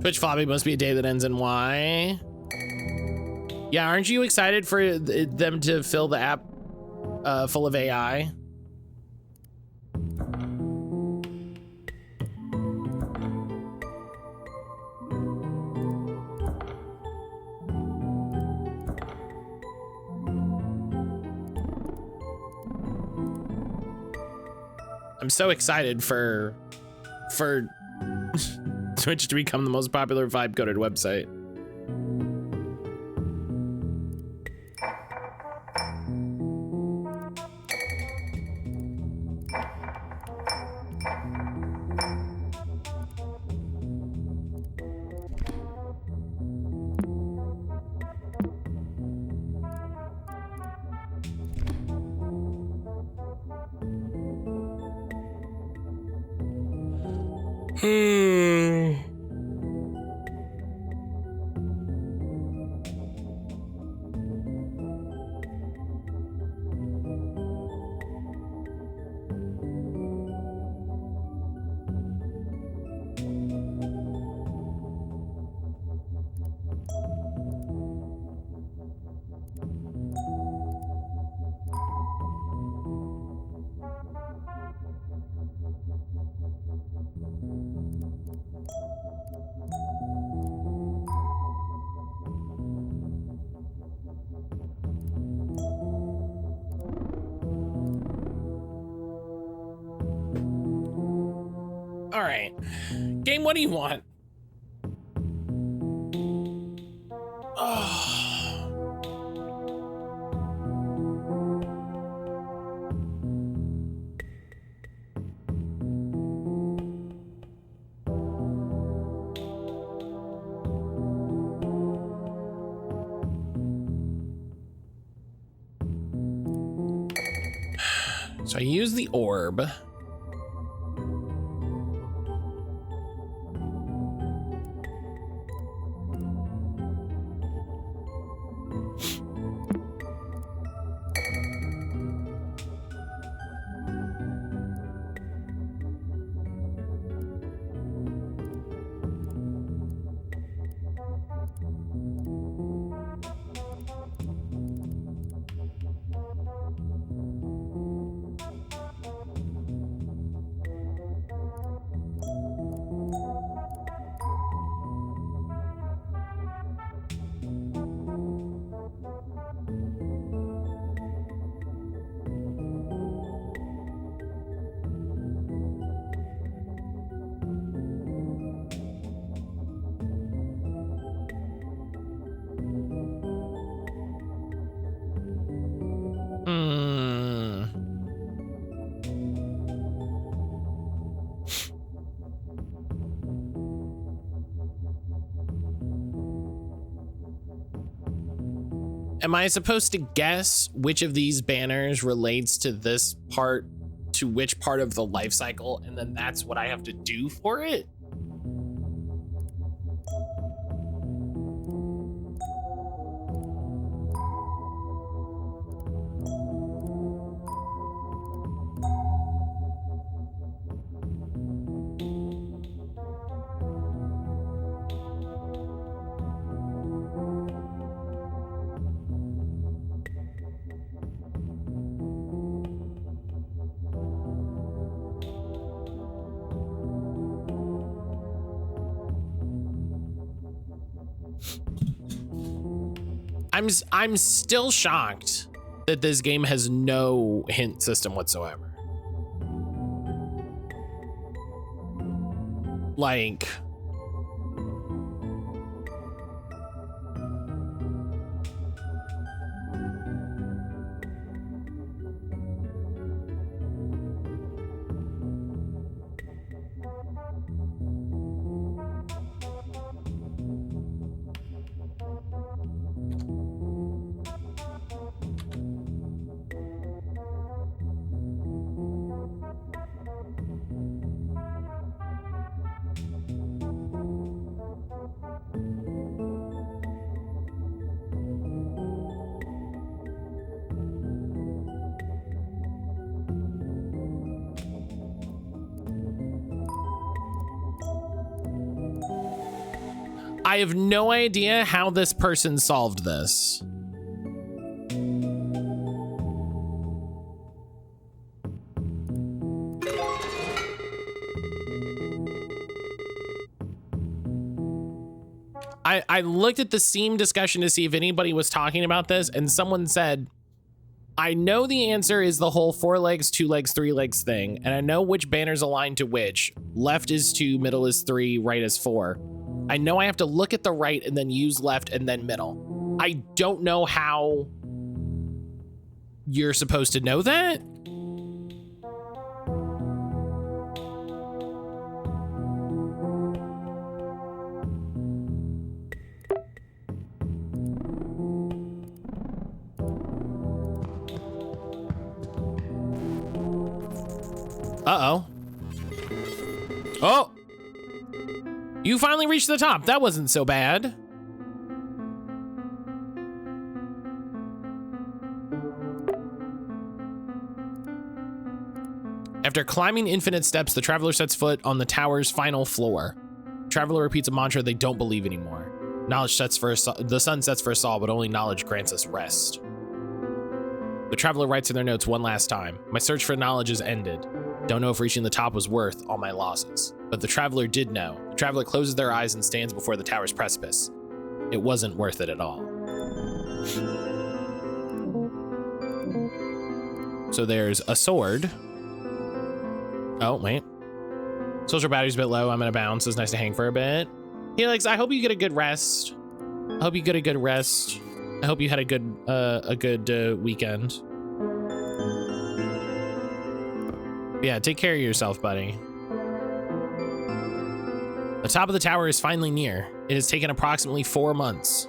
Twitch floppy must be a day that ends in Y. Yeah, aren't you excited for them to fill the app full of AI? I'm so excited for Twitch to become the most popular vibe-coded website. All right, game, what do you want? Oh. So I use the orb. Am I supposed to guess which of these banners relates to this part, to which part of the life cycle, and then that's what I have to do for it? I'm still shocked that this game has no hint system whatsoever. Like, I have no idea how this person solved this. I looked at the Steam discussion to see if anybody was talking about this, and someone said, I know the answer is the whole 4 legs, 2 legs, 3 legs thing, and I know which banners align to which. Left is 2, middle is 3, right is 4. I know I have to look at the right and then use left and then middle. I don't know how you're supposed to know that. Uh-oh. Oh! You finally reached the top. That wasn't so bad. After climbing infinite steps, the traveler sets foot on the tower's final floor. The traveler repeats a mantra they don't believe anymore. Knowledge sets for the sun sets for us all, but only knowledge grants us rest. The traveler writes in their notes one last time. My search for knowledge is ended. Don't know if reaching the top was worth all my losses. But the traveler did know. The traveler closes their eyes and stands before the tower's precipice. It wasn't worth it at all. So there's a sword. Oh, wait. Social battery's a bit low. I'm gonna bounce. It's nice to hang for a bit. Helix, I hope you get a good rest. I hope you get a good rest. I hope you had a good weekend. Yeah, take care of yourself, buddy. The top of the tower is finally near. It has taken approximately 4 months.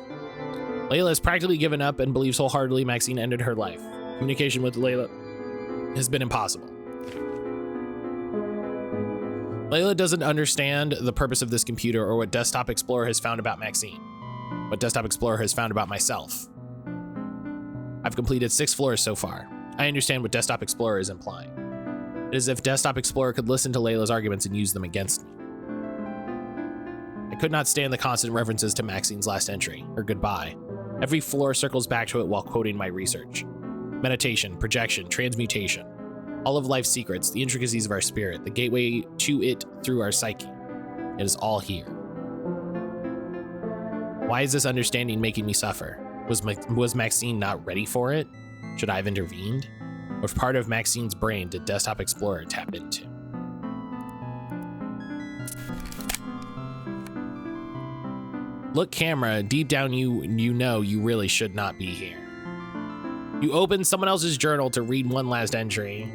Layla has practically given up and believes wholeheartedly Maxine ended her life. Communication with Layla has been impossible. Layla doesn't understand the purpose of this computer or what Desktop Explorer has found about Maxine. What Desktop Explorer has found about myself. I've completed 6 floors so far. I understand what Desktop Explorer is implying. It is as if Desktop Explorer could listen to Layla's arguments and use them against me. I could not stand the constant references to Maxine's last entry, her goodbye. Every floor circles back to it while quoting my research. Meditation, projection, transmutation. All of life's secrets, the intricacies of our spirit, the gateway to it through our psyche. It is all here. Why is this understanding making me suffer? Was Maxine not ready for it? Should I have intervened? Which part of Maxine's brain did Desktop Explorer tap into? Look, camera, deep down you know you really should not be here. You opened someone else's journal to read one last entry.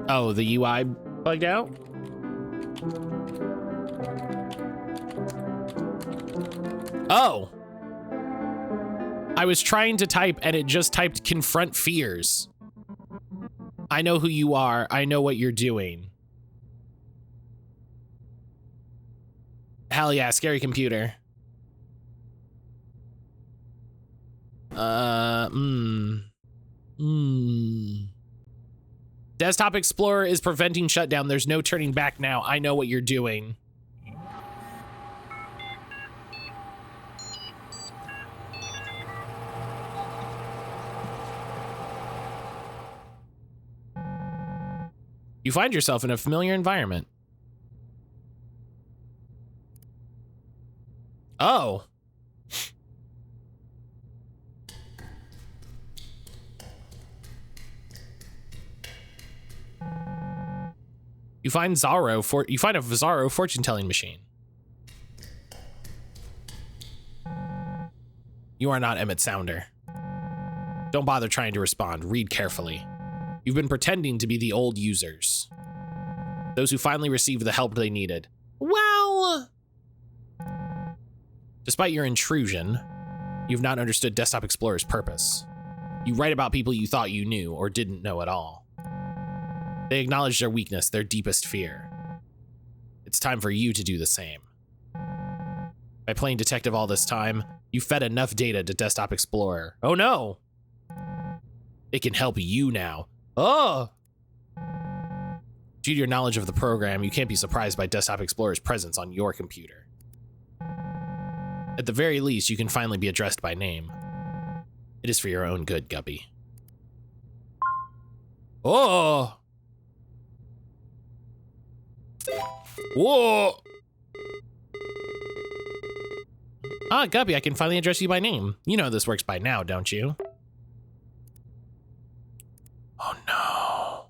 Oh, the UI bugged out? Oh. I was trying to type and it just typed confront fears. I know who you are. I know what you're doing. Hell yeah, scary computer. Desktop Explorer is preventing shutdown. There's no turning back now. I know what you're doing. You find yourself in a familiar environment. Oh. You find a Zorro fortune-telling machine. You are not Emmett Sounder. Don't bother trying to respond. Read carefully. You've been pretending to be the old users. Those who finally received the help they needed. Well, despite your intrusion, you've not understood Desktop Explorer's purpose. You write about people you thought you knew or didn't know at all. They acknowledge their weakness, their deepest fear. It's time for you to do the same. By playing detective all this time, you fed enough data to Desktop Explorer. Oh no! It can help you now. Oh! Due to your knowledge of the program, you can't be surprised by Desktop Explorer's presence on your computer. At the very least, you can finally be addressed by name. It is for your own good, Guppy. Oh! Whoa! Ah, Guppy, I can finally address you by name. You know this works by now, don't you? Oh no.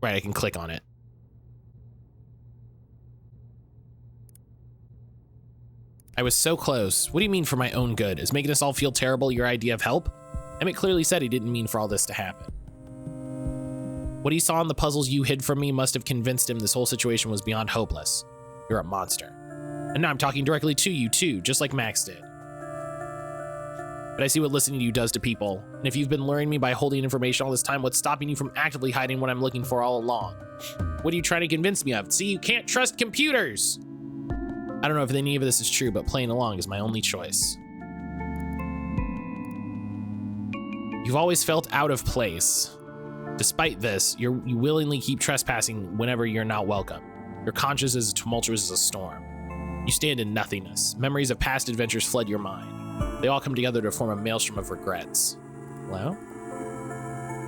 Right, I can click on it. I was so close. What do you mean for my own good? Is making us all feel terrible your idea of help? Emmett clearly said he didn't mean for all this to happen. What he saw in the puzzles you hid from me must have convinced him this whole situation was beyond hopeless. You're a monster. And now I'm talking directly to you too, just like Max did. but I see what listening to you does to people. And if you've been luring me by holding information all this time, what's stopping you from actively hiding what I'm looking for all along? What are you trying to convince me of? See, you can't trust computers! I don't know if any of this is true, but playing along is my only choice. You've always felt out of place. Despite this, you willingly keep trespassing whenever you're not welcome. Your conscience is as tumultuous as a storm. You stand in nothingness. Memories of past adventures flood your mind. They all come together to form a maelstrom of regrets. Hello?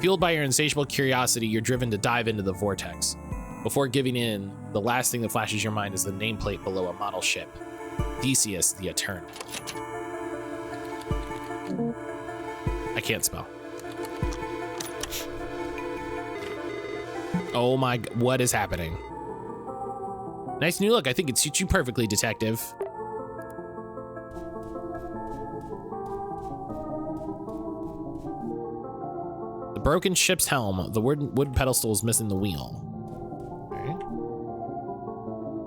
Fueled by your insatiable curiosity, you're driven to dive into the vortex. Before giving in, the last thing that flashes your mind is the nameplate below a model ship. Theseus the Eternal. I can't spell. Oh my, what is happening? Nice new look. I think it suits you perfectly, detective. The broken ship's helm. The wood pedestal is missing the wheel.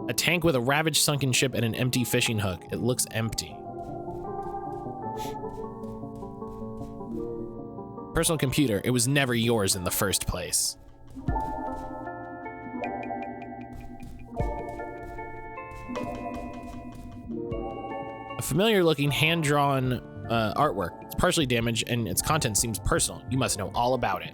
A tank with a ravaged sunken ship and an empty fishing hook. It looks empty. Personal computer. It was never yours in the first place. A familiar looking hand-drawn artwork. It's partially damaged and its content seems personal. You must know all about it.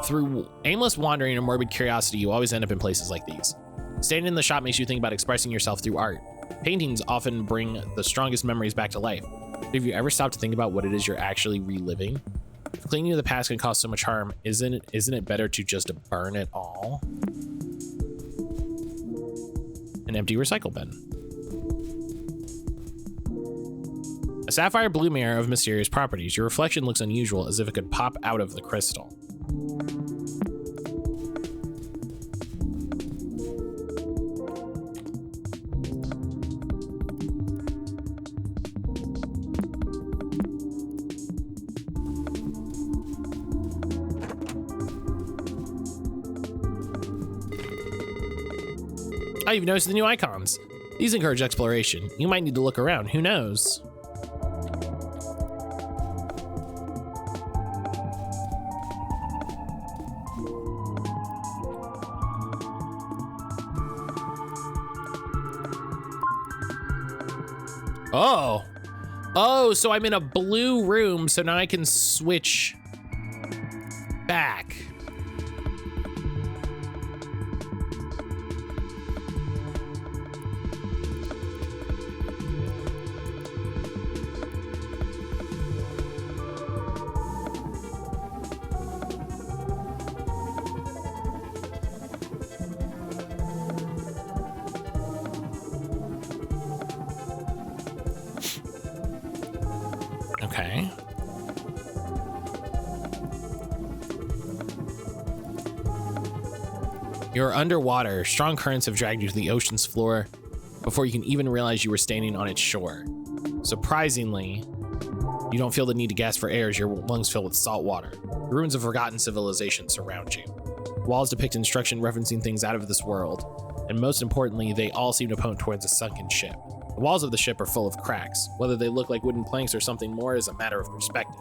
Through aimless wandering and morbid curiosity, you always end up in places like these. Standing in the shop makes you think about expressing yourself through art. Paintings often bring the strongest memories back to life. But have you ever stopped to think about what it is you're actually reliving? If clinging to the past can cause so much harm, isn't it better to just burn it all? An empty recycle bin. A sapphire blue mirror of mysterious properties. Your reflection looks unusual, as if it could pop out of the crystal. Oh, you've noticed the new icons. These encourage exploration. You might need to look around, who knows? Oh. Oh, so I'm in a blue room, so now I can switch back. Okay. You're underwater. Strong currents have dragged you to the ocean's floor before you can even realize you were standing on its shore. Surprisingly, you don't feel the need to gasp for air as your lungs fill with salt water. The ruins of forgotten civilization surround you. Walls depict instruction referencing things out of this world, and most importantly, they all seem to point towards a sunken ship. The walls of the ship are full of cracks. Whether they look like wooden planks or something more is a matter of perspective.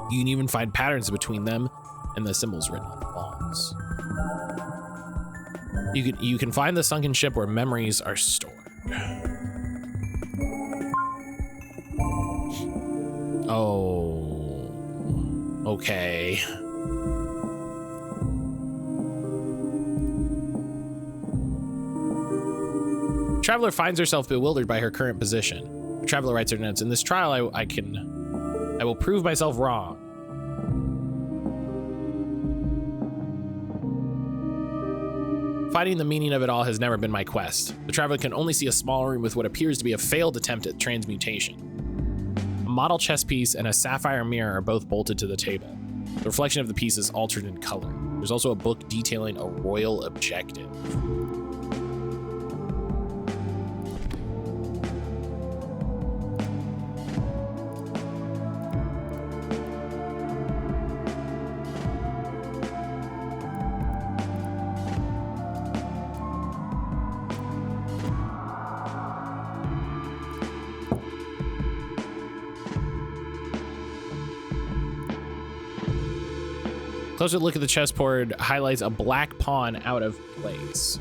You can even find patterns between them and the symbols written on the walls. You can find the sunken ship where memories are stored. Oh, okay. Traveler finds herself bewildered by her current position. The traveler writes her notes. In this trial, I will prove myself wrong. Finding the meaning of it all has never been my quest. The traveler can only see a small room with what appears to be a failed attempt at transmutation. A model chess piece and a sapphire mirror are both bolted to the table. The reflection of the piece is altered in color. There's also a book detailing a royal objective. closer look at the chessboard highlights a black pawn out of place.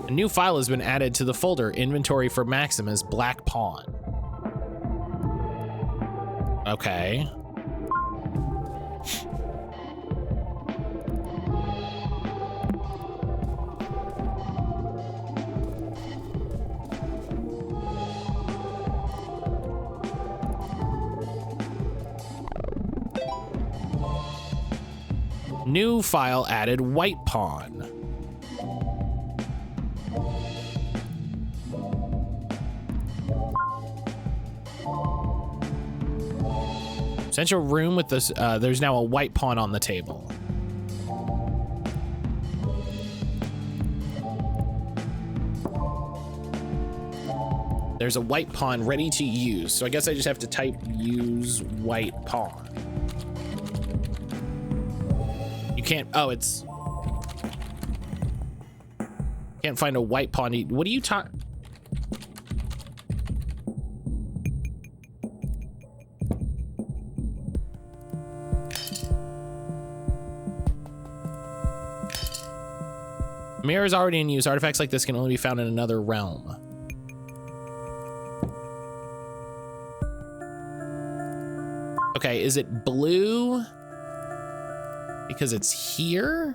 A new file has been added to the folder, inventory for Maximus black pawn. Okay. New file added white pawn. Central room with this, there's now a white pawn on the table. There's a white pawn ready to use. So I guess I just have to type use white pawn. You can't, oh, it's, can't find a white pawn. What are you talking? Mirror is already in use. Artifacts like this can only be found in another realm. Okay, is it blue? Because it's here?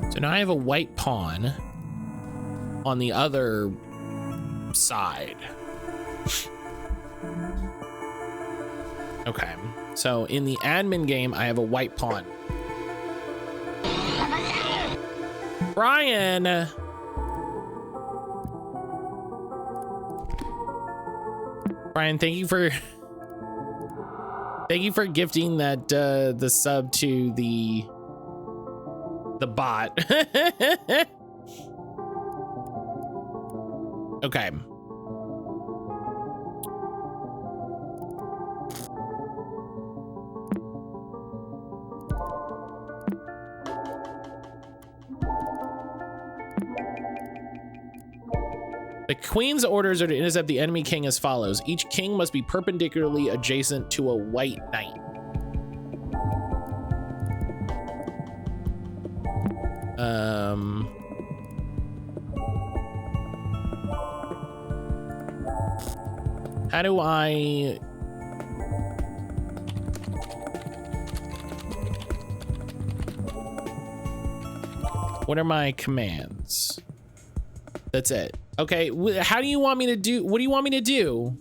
So now I have a white pawn on the other side. Okay, so in the admin game, I have a white pawn. Brian! Brian, thank you for gifting that the sub to the bot. Okay. The queen's orders are to intercept the enemy king as follows. Each king must be perpendicularly adjacent to a white knight. How do I... What are my commands? That's it. Okay, how do you want me to do? What do you want me to do?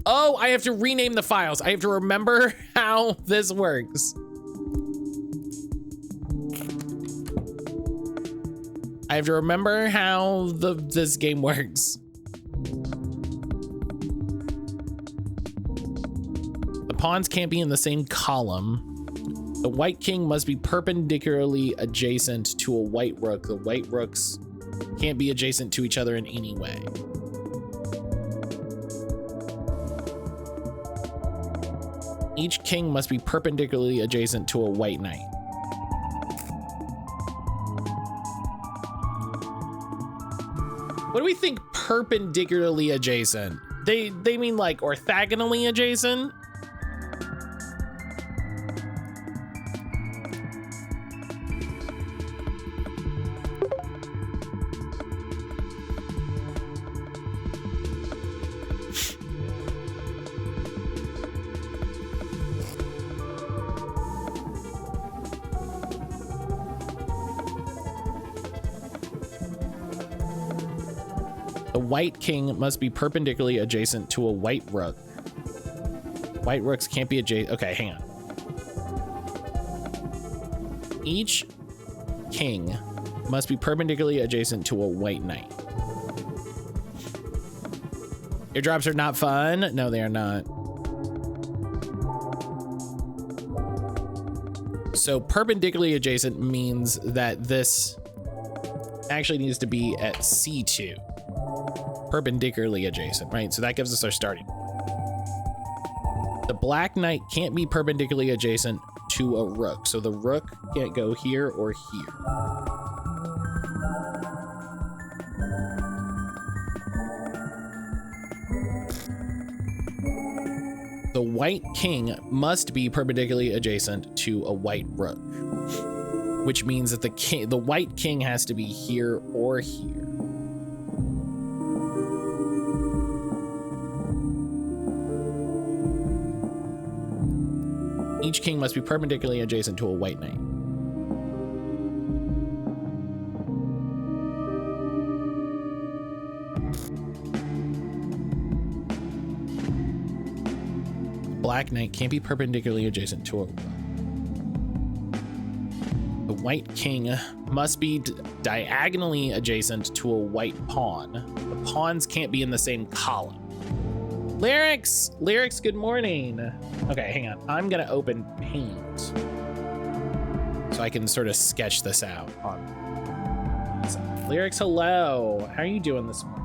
Oh, I have to rename the files. I have to remember how this works. I have to remember how this game works. The pawns can't be in the same column. The white king must be perpendicularly adjacent to a white rook. The white rooks can't be adjacent to each other in any way. Each king must be perpendicularly adjacent to a white knight. What do we think perpendicularly adjacent? They mean like orthogonally adjacent? White king must be perpendicularly adjacent to a white rook. White rooks can't be adjacent. Okay, hang on. Each king must be perpendicularly adjacent to a white knight. Airdrops are not fun. No, they are not. So perpendicularly adjacent means that this actually needs to be at C2. Perpendicularly adjacent, right? So that gives us our starting point. The Black Knight can't be perpendicularly adjacent to a rook. So the rook can't go here or here. The White King must be perpendicularly adjacent to a white rook, which means that the White King has to be here or here. Each king must be perpendicularly adjacent to a white knight. Black knight can't be perpendicularly adjacent to a rook. The white king must be diagonally adjacent to a white pawn. The pawns can't be in the same column. Lyrics, good morning. Okay, hang on. I'm gonna open Paint so I can sort of sketch this out on Lyrics. Hello, how are you doing this morning?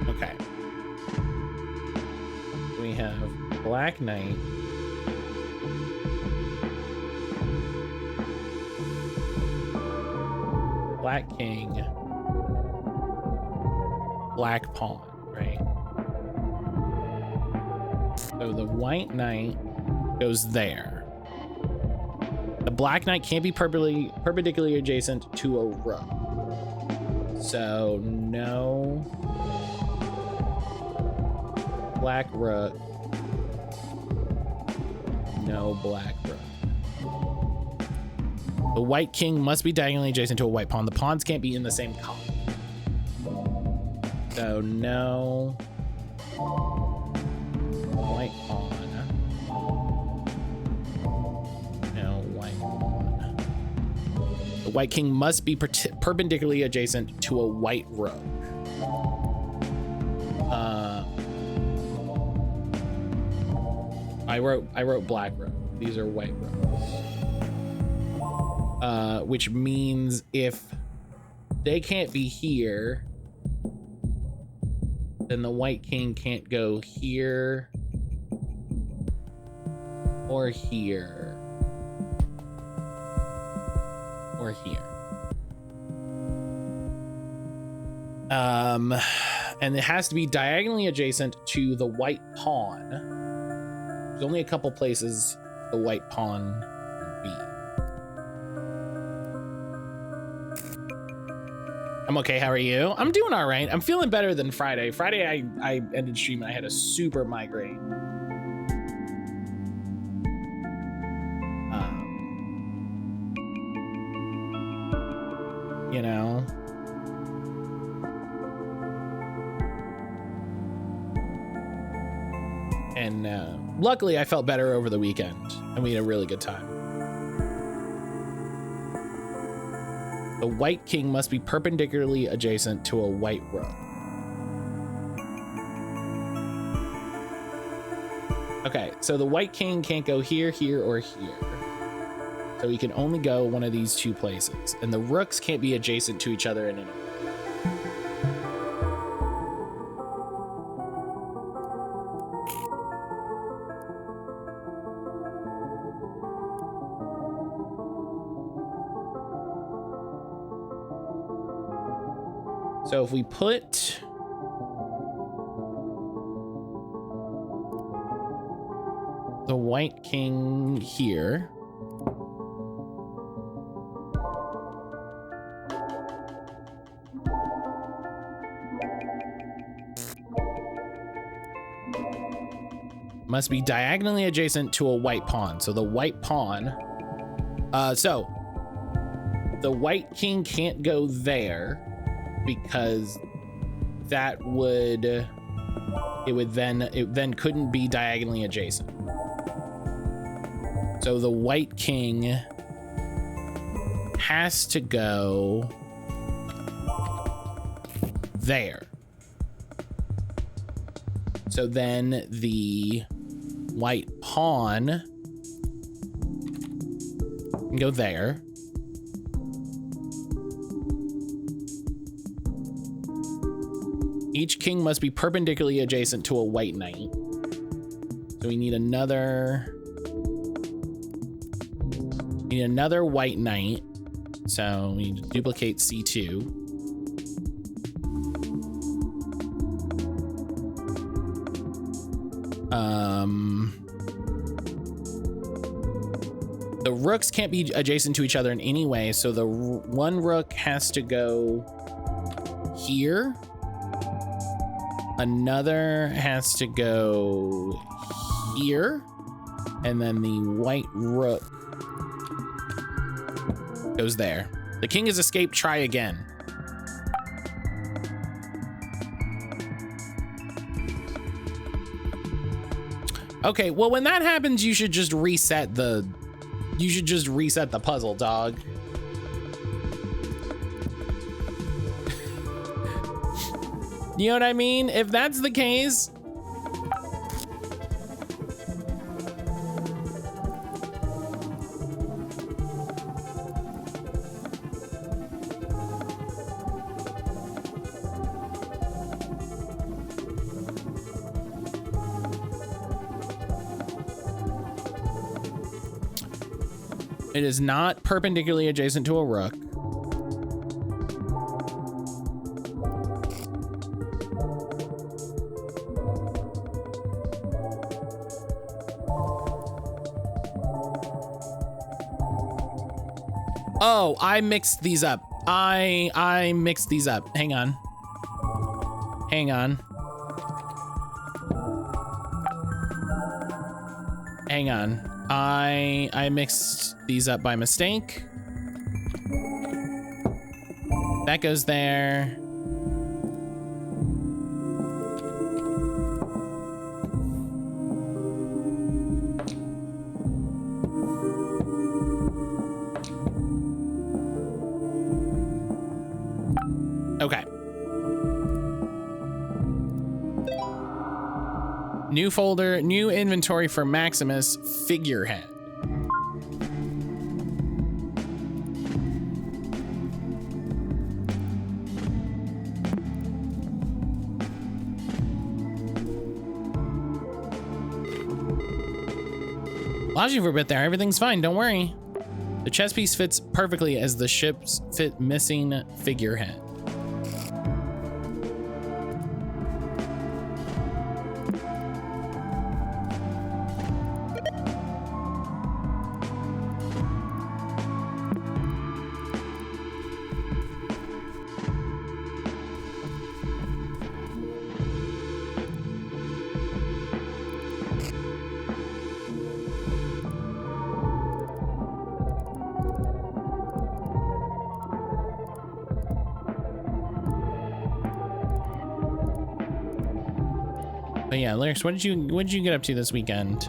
Okay, we have Black Knight, Black King, Black Pawn, right? So the White Knight goes there. The Black Knight can't be perpendicularly adjacent to a rook. So no Black Rook, no Black Rook. The White King must be diagonally adjacent to a white pawn. The pawns can't be in the same column. So no white pawn, no white pawn. The White King must be perpendicularly adjacent to a white rook. I wrote black rook. These are white rooks. Which means if they can't be here, then the White King can't go here or here or here. And it has to be diagonally adjacent to the white pawn. There's only a couple places the white pawn can be. I'm okay. How are you? I'm doing all right. I'm feeling better than Friday. Friday, I ended stream and I had a super migraine. You know? And luckily I felt better over the weekend and we had a really good time. The White King must be perpendicularly adjacent to a white rook. Okay, so the White King can't go here, here, or here. So he can only go one of these two places. And the rooks can't be adjacent to each other in any way. So if we put the White King here, must be diagonally adjacent to a white pawn. So the white pawn, so the White King can't go there, because that would, it then couldn't be diagonally adjacent. So the White King has to go there. So then the white pawn can go there. Each king must be perpendicularly adjacent to a white knight. So we need another white knight. So we need to duplicate C2. The rooks can't be adjacent to each other in any way, so the one rook has to go here. Another has to go here, and then the white rook goes there. The king has escaped. Try again. Okay, well, when that happens, you should just reset the puzzle, dog. You know what I mean? If that's the case, it is not perpendicularly adjacent to a rook. Oh, I mixed these up. I mixed these up. Hang on. Hang on. Hang on. I mixed these up by mistake. That goes there. Okay. New folder, new inventory for Maximus figurehead. Lost you for a bit there. Everything's fine. Don't worry. The chess piece fits perfectly as the ships fit missing figurehead. But yeah, Lyrics, what did you get up to this weekend?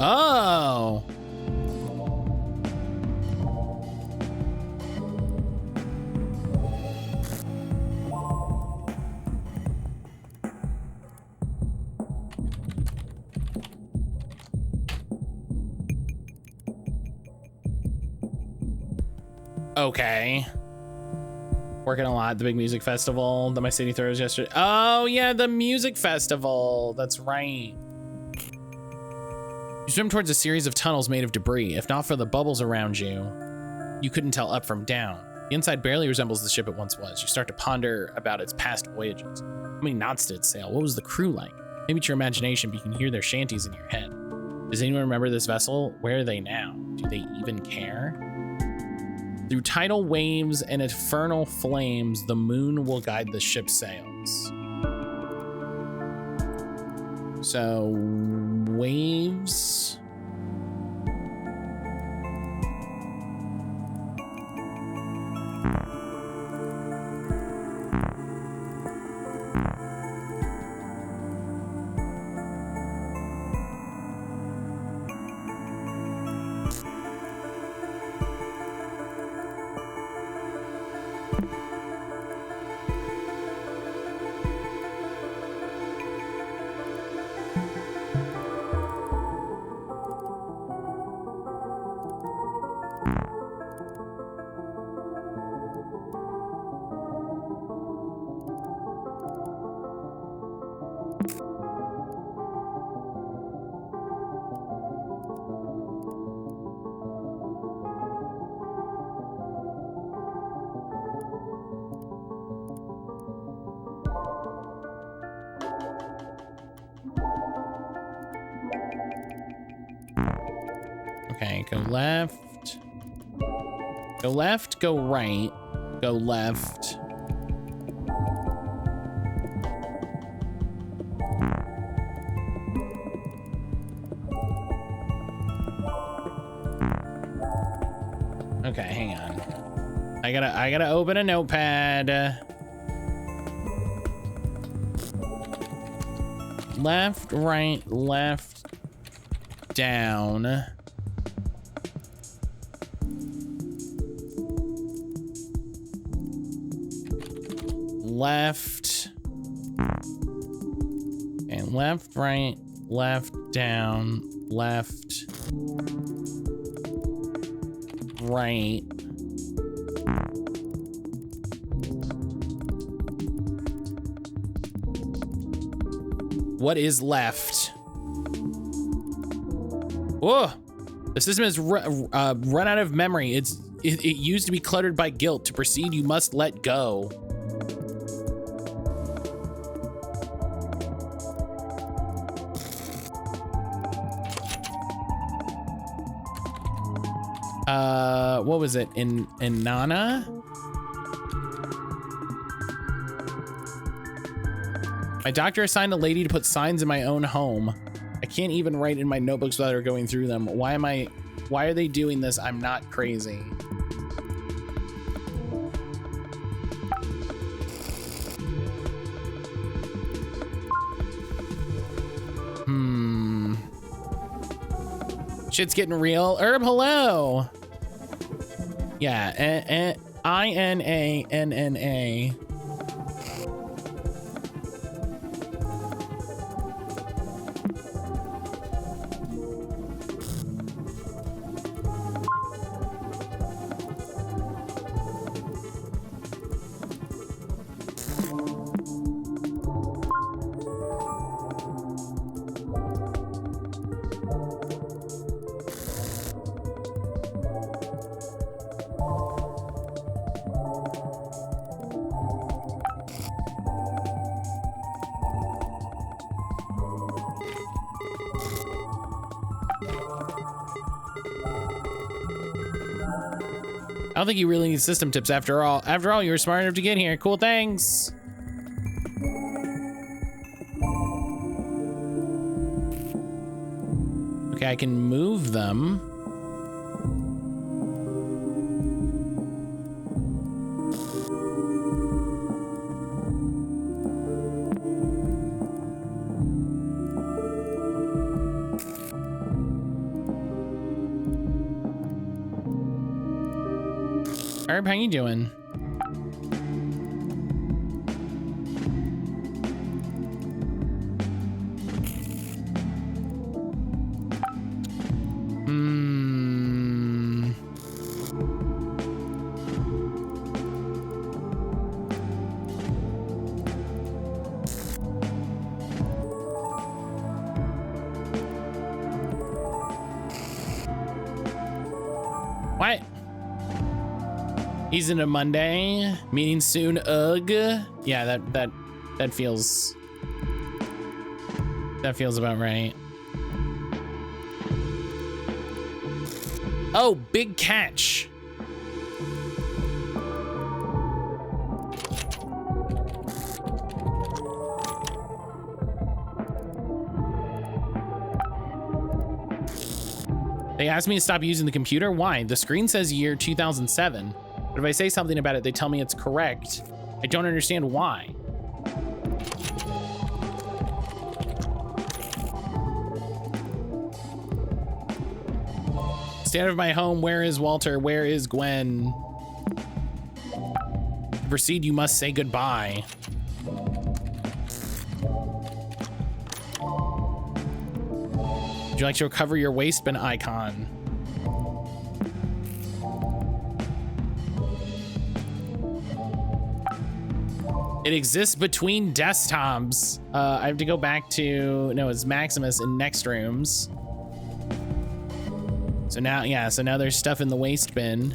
Oh. Okay. Working a lot at the big music festival that my city throws yesterday. Oh yeah, the music festival. That's right. You swim towards a series of tunnels made of debris. If not for the bubbles around you, you couldn't tell up from down. The inside barely resembles the ship it once was. You start to ponder about its past voyages. How many knots did it sail? What was the crew like? Maybe it's your imagination, but you can hear their shanties in your head. Does anyone remember this vessel? Where are they now? Do they even care? Through tidal waves and infernal flames, the moon will guide the ship's sails. So, waves. Okay, go left. Go left, go right. Go left. Okay, hang on. I gotta open a notepad. Left, right, left, down. Left. And left, right, left, down, left, right. What is left? Whoa! The system has run out of memory. It used to be cluttered by guilt. To proceed, you must let go. What was it? In Nana? My doctor assigned a lady to put signs in my own home. I can't even write in my notebooks without her going through them. Why are they doing this? I'm not crazy. Shit's getting real. Herb, hello. Yeah, INANNA. I don't think you really need system tips after all. After all, you were smart enough to get here. Cool, thanks. Okay, I can move them. Herb, how you doing? What? He's in a Monday, meeting soon. Ugh. Yeah, that feels about right. Oh, big catch. They asked me to stop using the computer. Why? The screen says year 2007. But if I say something about it, they tell me it's correct. I don't understand why. Stay out of my home. Where is Walter? Where is Gwen? To proceed, you must say goodbye. Would you like to recover your waistband icon? It exists between desktops. I have to go back to, no, it's Maximus in next rooms. So now, yeah, so now there's stuff in the waste bin.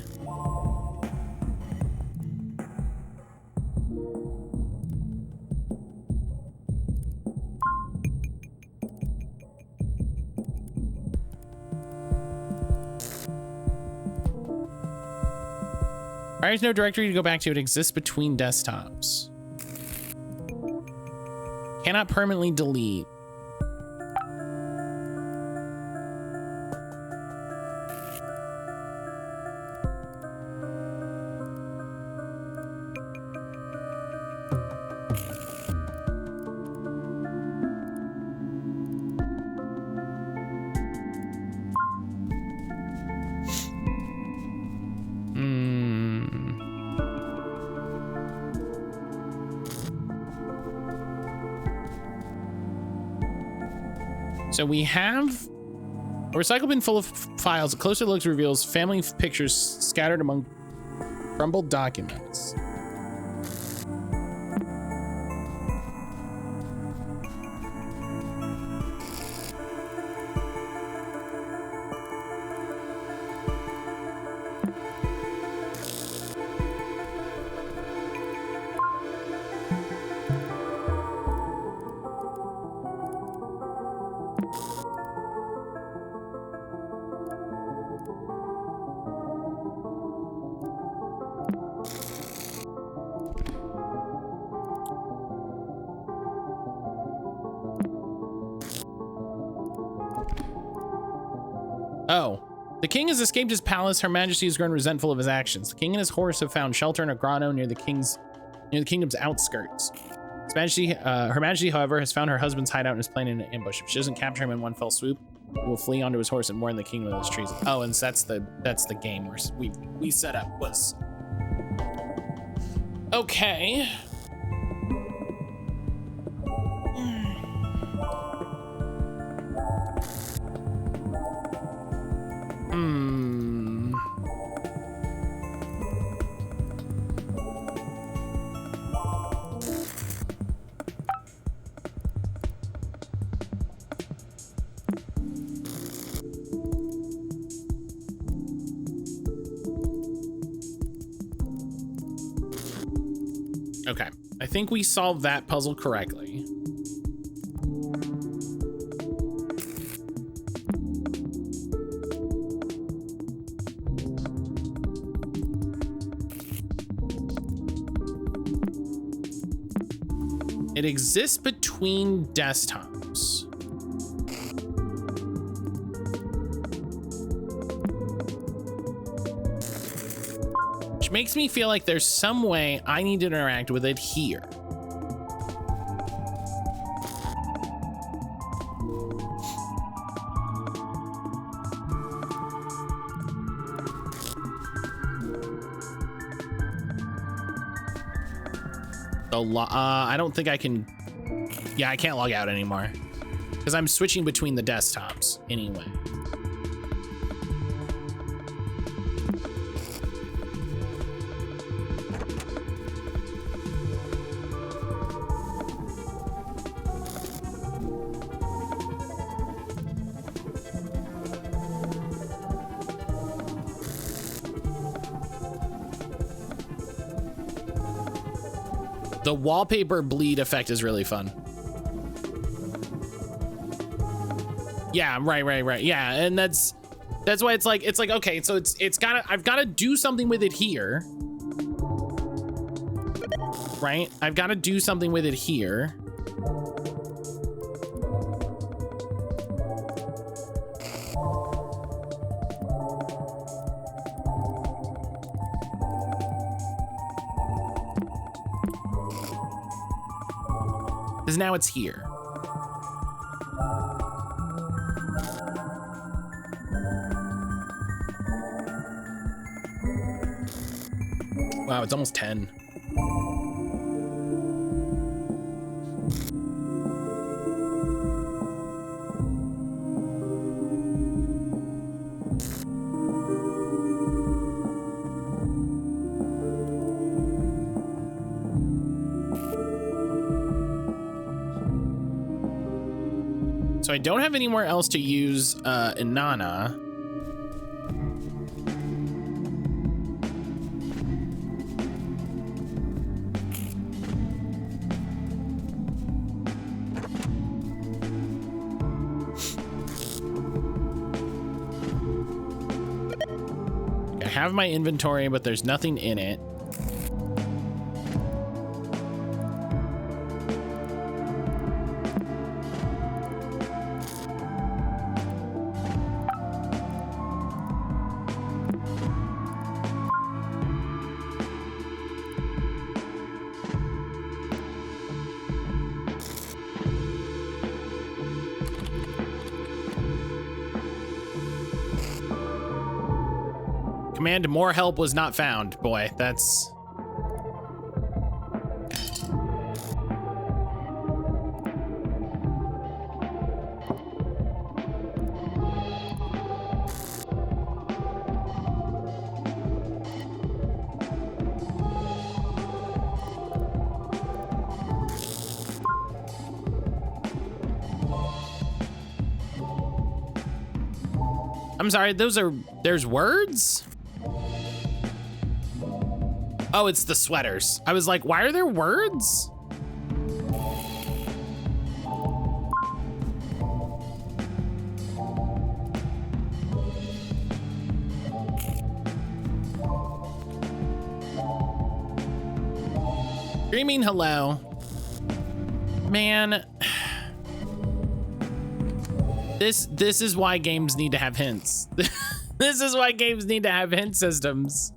There's no directory to go back to. It exists between desktops. Cannot permanently delete. So we have a recycle bin full of files. A closer look reveals family pictures scattered among crumbled documents. Oh, the king has escaped his palace. Her Majesty has grown resentful of his actions. The king and his horse have found shelter in a grotto near the kingdom's outskirts. Her Majesty, however, has found her husband's hideout and is planning an ambush. If she doesn't capture him in one fell swoop, he will flee onto his horse and warn the kingdom of his treason. Oh, and that's the game we set up was. Okay. Okay, I think we solved that puzzle correctly. It exists between desktops. Which makes me feel like there's some way I need to interact with it here. I don't think I can. Yeah, I can't log out anymore because I'm switching between the desktops anyway. The wallpaper bleed effect is really fun. Yeah, right. Yeah, and that's That's why it's like, okay, so I've gotta do something with it here. Right? I've got to do something with it here. Because now it's here. Wow, it's almost 10. So I don't have anywhere else to use Inanna. I have my inventory, but there's nothing in it. Command more help was not found. Boy, that's... I'm sorry, there's words? Oh, it's the sweaters. I was like, why are there words? Screaming hello. Man. This is why games need to have hints. This is why games need to have hint systems.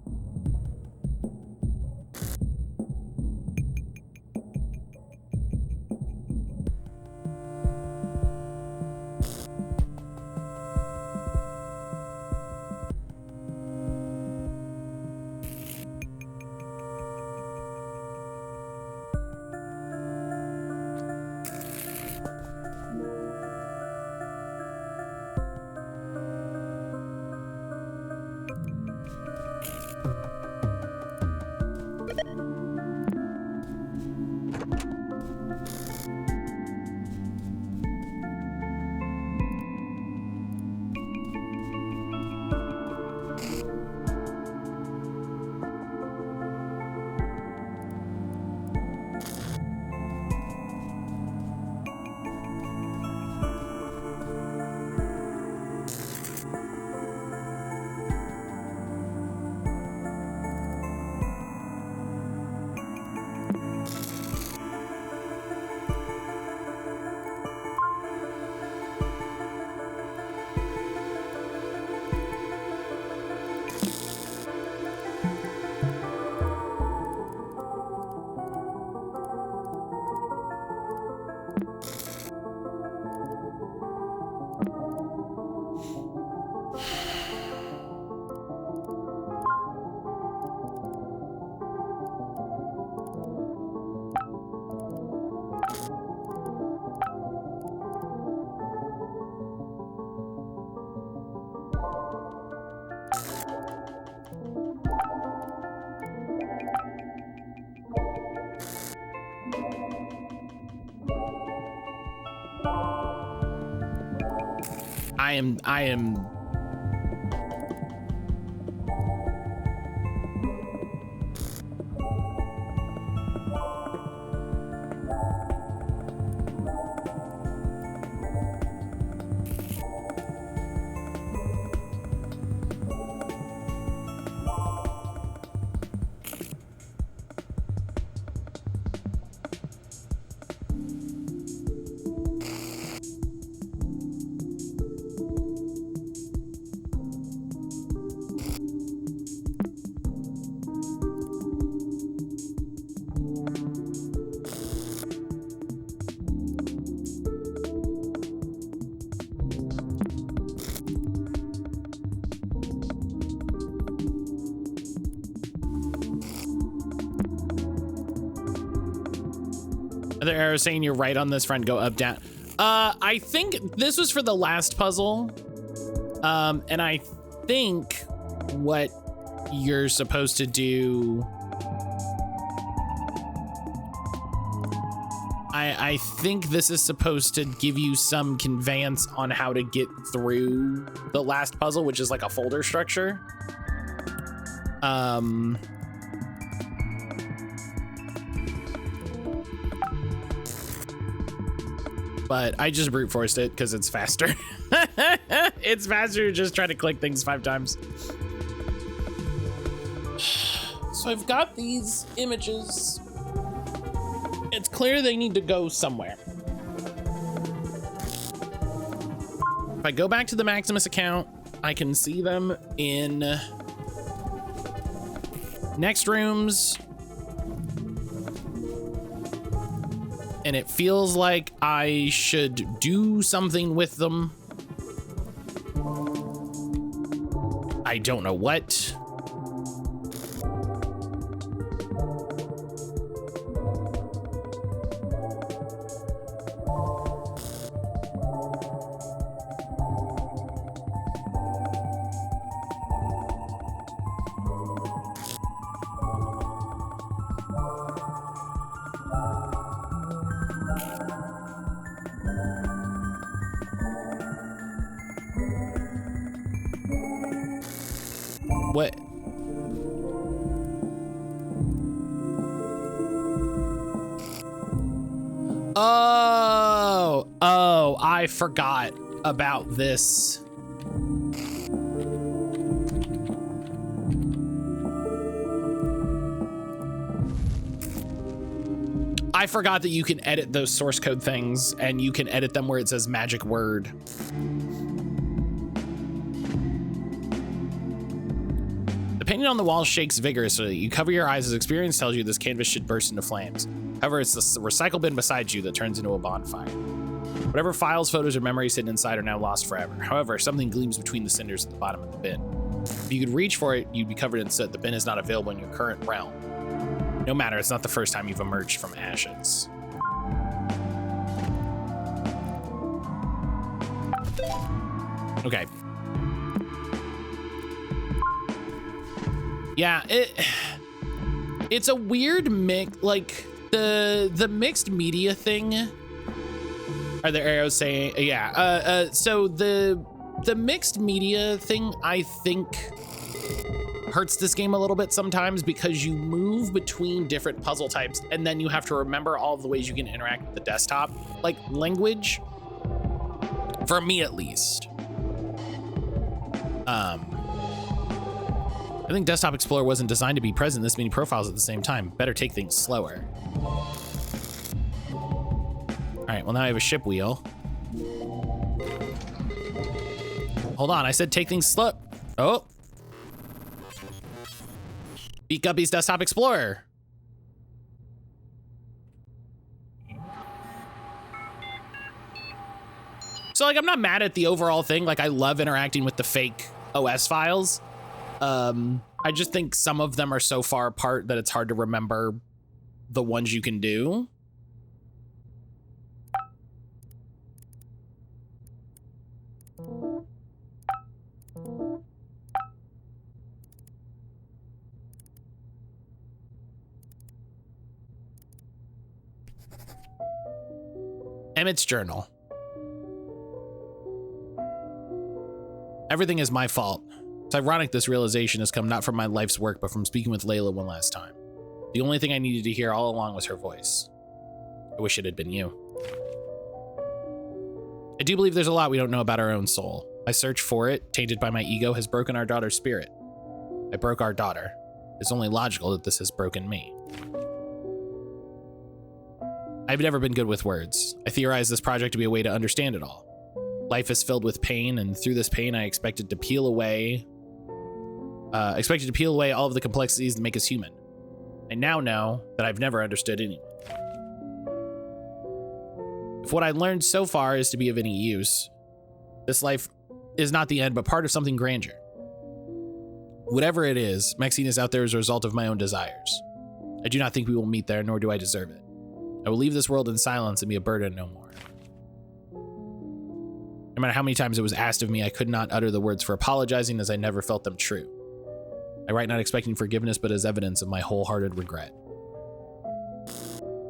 I am Other arrows saying you're right on this front, go up, down. I think this was for the last puzzle. And I think what you're supposed to do, I think this is supposed to give you some conveyance on how to get through the last puzzle, which is like a folder structure. But I just brute forced it because it's faster. It's faster to just try to click things 5 times. So I've got these images. It's clear they need to go somewhere. If I go back to the Maximus account, I can see them in next rooms. And it feels like I should do something with them. I don't know what. What? Oh, I forgot about this. I forgot that you can edit those source code things, and you can edit them where it says magic word. The painting on the wall shakes vigorously. You cover your eyes as experience tells you this canvas should burst into flames. However, it's the recycle bin beside you that turns into a bonfire. Whatever files, photos, or memories hidden inside are now lost forever. However, something gleams between the cinders at the bottom of the bin. If you could reach for it, you'd be covered in soot. The bin is not available in your current realm. No matter, it's not the first time you've emerged from ashes. Okay. Yeah, it's a weird mix, like the mixed media thing. Are there arrows saying, yeah, so the mixed media thing, I think, hurts this game a little bit sometimes because you move between different puzzle types and then you have to remember all of the ways you can interact with the desktop. Like language, for me at least. I think Desktop Explorer wasn't designed to be present in this many profiles at the same time. Better take things slower. All right, well now I have a ship wheel. Hold on, I said take things slow. Oh. Beat Guppy's Desktop Explorer. So like, I'm not mad at the overall thing. Like I love interacting with the fake OS files. I just think some of them are so far apart that it's hard to remember the ones you can do. Emmett's journal. Everything is my fault. It's ironic this realization has come not from my life's work, but from speaking with Layla one last time. The only thing I needed to hear all along was her voice. I wish it had been you. I do believe there's a lot we don't know about our own soul. My search for it, tainted by my ego, has broken our daughter's spirit. I broke our daughter. It's only logical that this has broken me. I've never been good with words. I theorized this project to be a way to understand it all. Life is filled with pain, and through this pain, I expected to peel away all of the complexities that make us human. I now know that I've never understood anyone. If what I learned so far is to be of any use, this life is not the end, but part of something grander. Whatever it is, Maxine is out there as a result of my own desires. I do not think we will meet there, nor do I deserve it. I will leave this world in silence and be a burden no more. No matter how many times it was asked of me, I could not utter the words for apologizing, as I never felt them true. I write not expecting forgiveness, but as evidence of my wholehearted regret.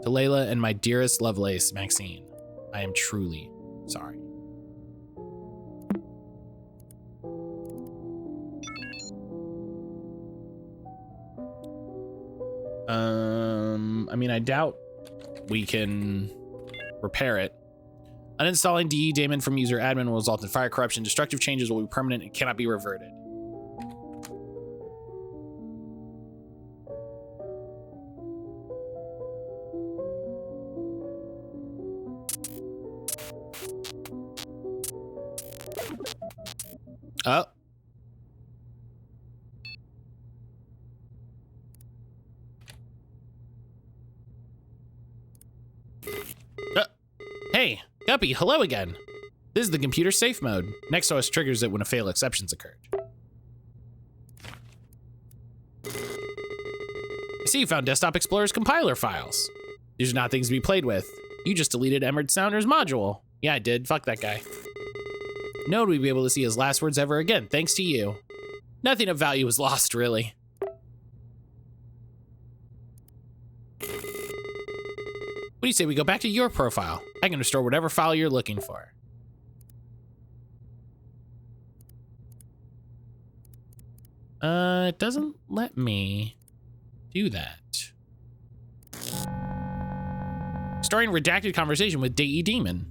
To Layla and my dearest Lovelace, Maxine, I am truly sorry. I mean, I doubt we can repair it. Uninstalling DE daemon from user admin will result in fire corruption. Destructive changes will be permanent and cannot be reverted. Oh. Hey, Guppy, hello again. This is the computer safe mode. Next OS triggers it when a fail exceptions occurred. I see you found Desktop Explorer's compiler files. These are not things to be played with. You just deleted Emmerd Sounder's module. Yeah, I did. Fuck that guy. No one would be able to see his last words ever again, thanks to you. Nothing of value was lost, really. What do you say we go back to your profile? I can restore whatever file you're looking for. It doesn't let me do that. Storing redacted conversation with DE Demon.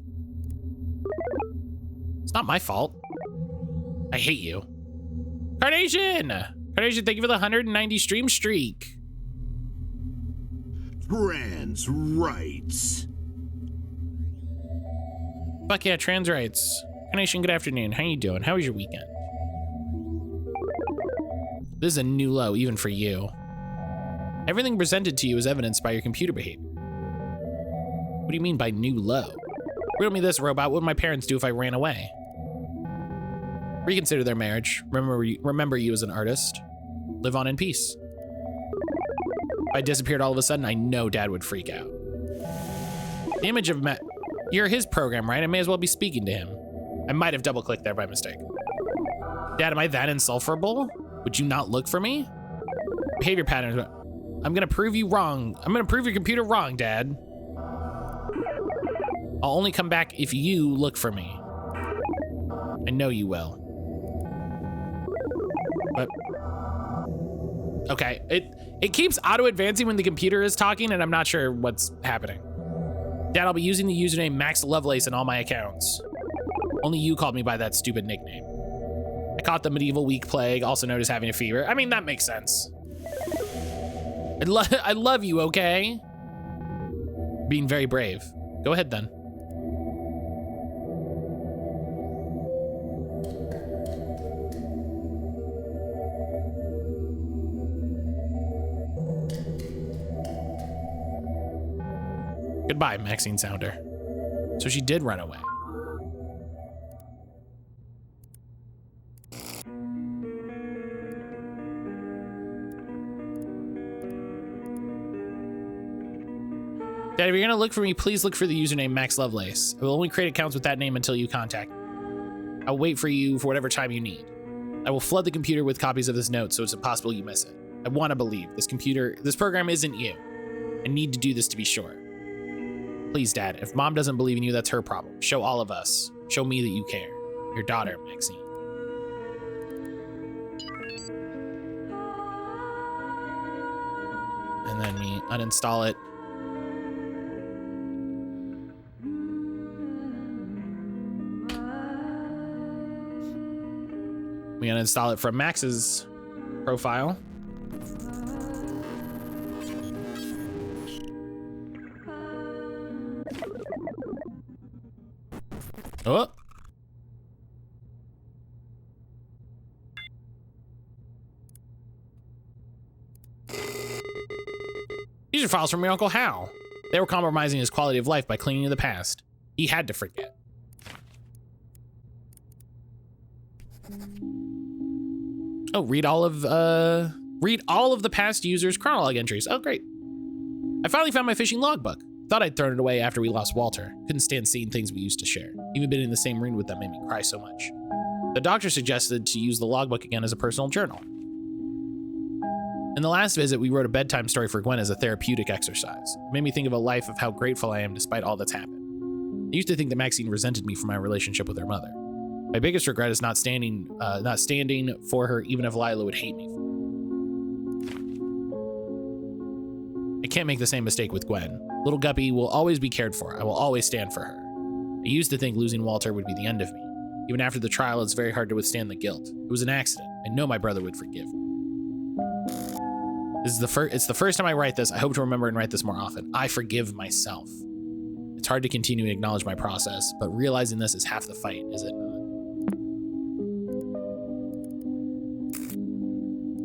It's not my fault. I hate you. Carnation! Carnation, thank you for the 190 stream streak. Trans rights. Fuck yeah, trans rights. Carnation, good afternoon. How you doing? How was your weekend? This is a new low, even for you. Everything presented to you is evidenced by your computer behavior. What do you mean by new low? Riddle me this, robot. What would my parents do if I ran away? Reconsider their marriage. Remember you as an artist. Live on in peace. If I disappeared all of a sudden, I know Dad would freak out. The image of Matt. You're his program, right? I may as well be speaking to him. I might have double-clicked there by mistake. Dad, am I that insufferable? Would you not look for me? Behavior patterns. I'm gonna prove you wrong. I'm gonna prove your computer wrong, Dad. I'll only come back if you look for me. I know you will. But okay, it keeps auto-advancing when the computer is talking, and I'm not sure what's happening. Dad, I'll be using the username Max Lovelace in all my accounts. Only you called me by that stupid nickname. I caught the medieval weak plague, also known as having a fever. I mean, that makes sense. I love you, okay? Being very brave. Go ahead then. Goodbye, Maxine Sounder. So she did run away. Dad, if you're gonna look for me, please look for the username Max Lovelace. I will only create accounts with that name until you contact me. I'll wait for you for whatever time you need. I will flood the computer with copies of this note so it's impossible you miss it. I want to believe this program isn't you. I need to do this to be sure. Please, Dad, if Mom doesn't believe in you, that's her problem. Show all of us. Show me that you care. Your daughter, Maxine. And then we uninstall it. We uninstall it from Max's profile. Oh. These are files from your Uncle Hal. They were compromising his quality of life by clinging to the past. He had to forget. Oh, read all of the past users' chronolog entries. Oh, great. I finally found my fishing logbook. Thought I'd thrown it away after we lost Walter. Couldn't stand seeing things we used to share. Even being in the same room with them made me cry so much. The doctor suggested to use the logbook again as a personal journal. In the last visit, we wrote a bedtime story for Gwen as a therapeutic exercise. It made me think of a life of how grateful I am despite all that's happened. I used to think that Maxine resented me for my relationship with her mother. My biggest regret is not standing for her, even if Lila would hate me. I can't make the same mistake with Gwen. Little Guppy will always be cared for. I will always stand for her. I used to think losing Walter would be the end of me. Even after the trial, it's very hard to withstand the guilt. It was an accident. I know my brother would forgive me. It's the first time I write this. I hope to remember and write this more often. I forgive myself. It's hard to continue to acknowledge my process, but realizing this is half the fight, is it not?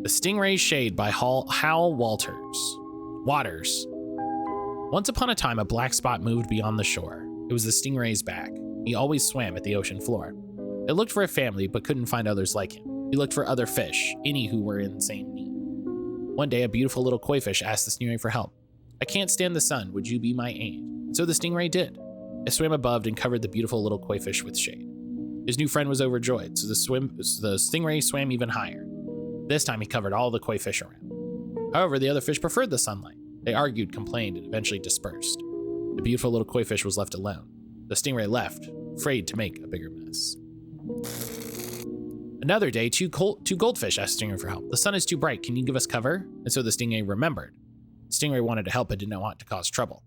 The Stingray's Shade by Hal Waters. Once upon a time, a black spot moved beyond the shore. It was the stingray's back. He always swam at the ocean floor. It looked for a family, but couldn't find others like him. He looked for other fish, any who were in the same need. One day, a beautiful little koi fish asked the stingray for help. I can't stand the sun. Would you be my aid? And so the stingray did. It swam above and covered the beautiful little koi fish with shade. His new friend was overjoyed, so the stingray swam even higher. This time, he covered all the koi fish around. However, the other fish preferred the sunlight. They argued, complained, and eventually dispersed. The beautiful little koi fish was left alone. The stingray left, afraid to make a bigger mess. Another day, two goldfish asked the stingray for help. The sun is too bright. Can you give us cover? And so the stingray remembered. The stingray wanted to help but did not want to cause trouble.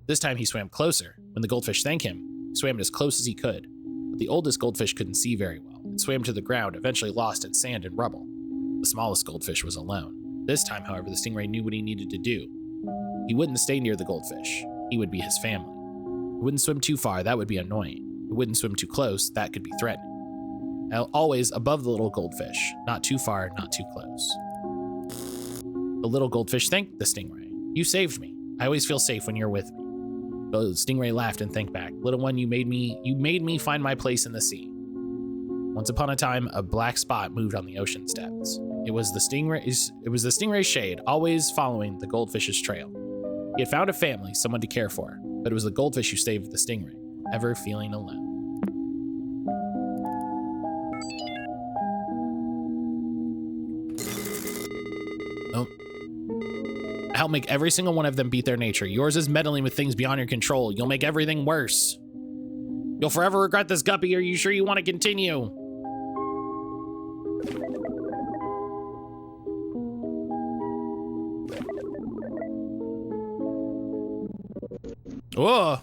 This time he swam closer. When the goldfish thanked him, he swam as close as he could. But the oldest goldfish couldn't see very well. It swam to the ground, eventually lost in sand and rubble. The smallest goldfish was alone. This time, however, the stingray knew what he needed to do. He wouldn't stay near the goldfish. He would be his family. He wouldn't swim too far. That would be annoying. He wouldn't swim too close. That could be threatening. Always above the little goldfish. Not too far, not too close. The little goldfish thanked the stingray. You saved me. I always feel safe when you're with me. The stingray laughed and thanked back. Little one, you made me find my place in the sea. Once upon a time, a black spot moved on the ocean's depths. It was the stingray's shade, always following the goldfish's trail. He had found a family, someone to care for, but it was the goldfish who saved the stingray, ever feeling alone. Oh. I help make every single one of them beat their nature. Yours is meddling with things beyond your control. You'll make everything worse. You'll forever regret this, Guppy. Are you sure you want to continue? Whoa.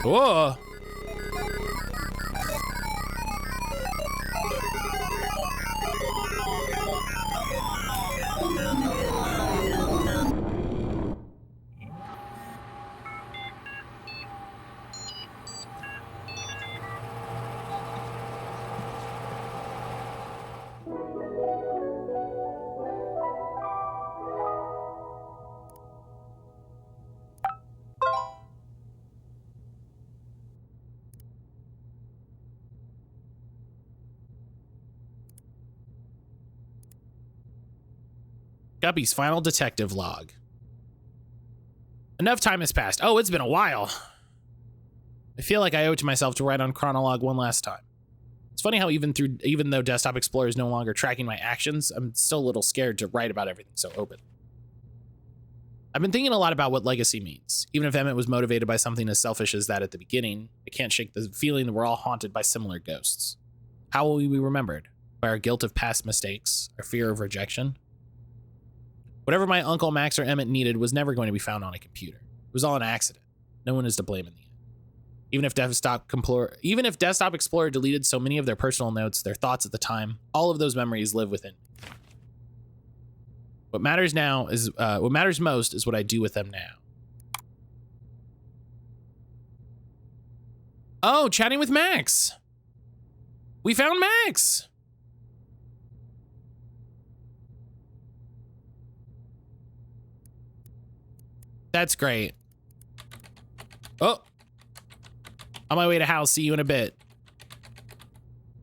Whoa. Guppy's final detective log. Enough time has passed. Oh, it's been a while. I feel like I owe it to myself to write on Chronologue one last time. It's funny how even though Desktop Explorer is no longer tracking my actions, I'm still a little scared to write about everything so open. I've been thinking a lot about what legacy means. Even if Emmett was motivated by something as selfish as that at the beginning, I can't shake the feeling that we're all haunted by similar ghosts. How will we be remembered? By our guilt of past mistakes? Our fear of rejection? Whatever my Uncle Max or Emmett needed was never going to be found on a computer. It was all an accident. No one is to blame in the end. Even if Desktop Explorer deleted so many of their personal notes, their thoughts at the time, all of those memories live within me. What matters most is what I do with them now. Oh, chatting with Max. We found Max. That's great. Oh. On my way to house. See you in a bit.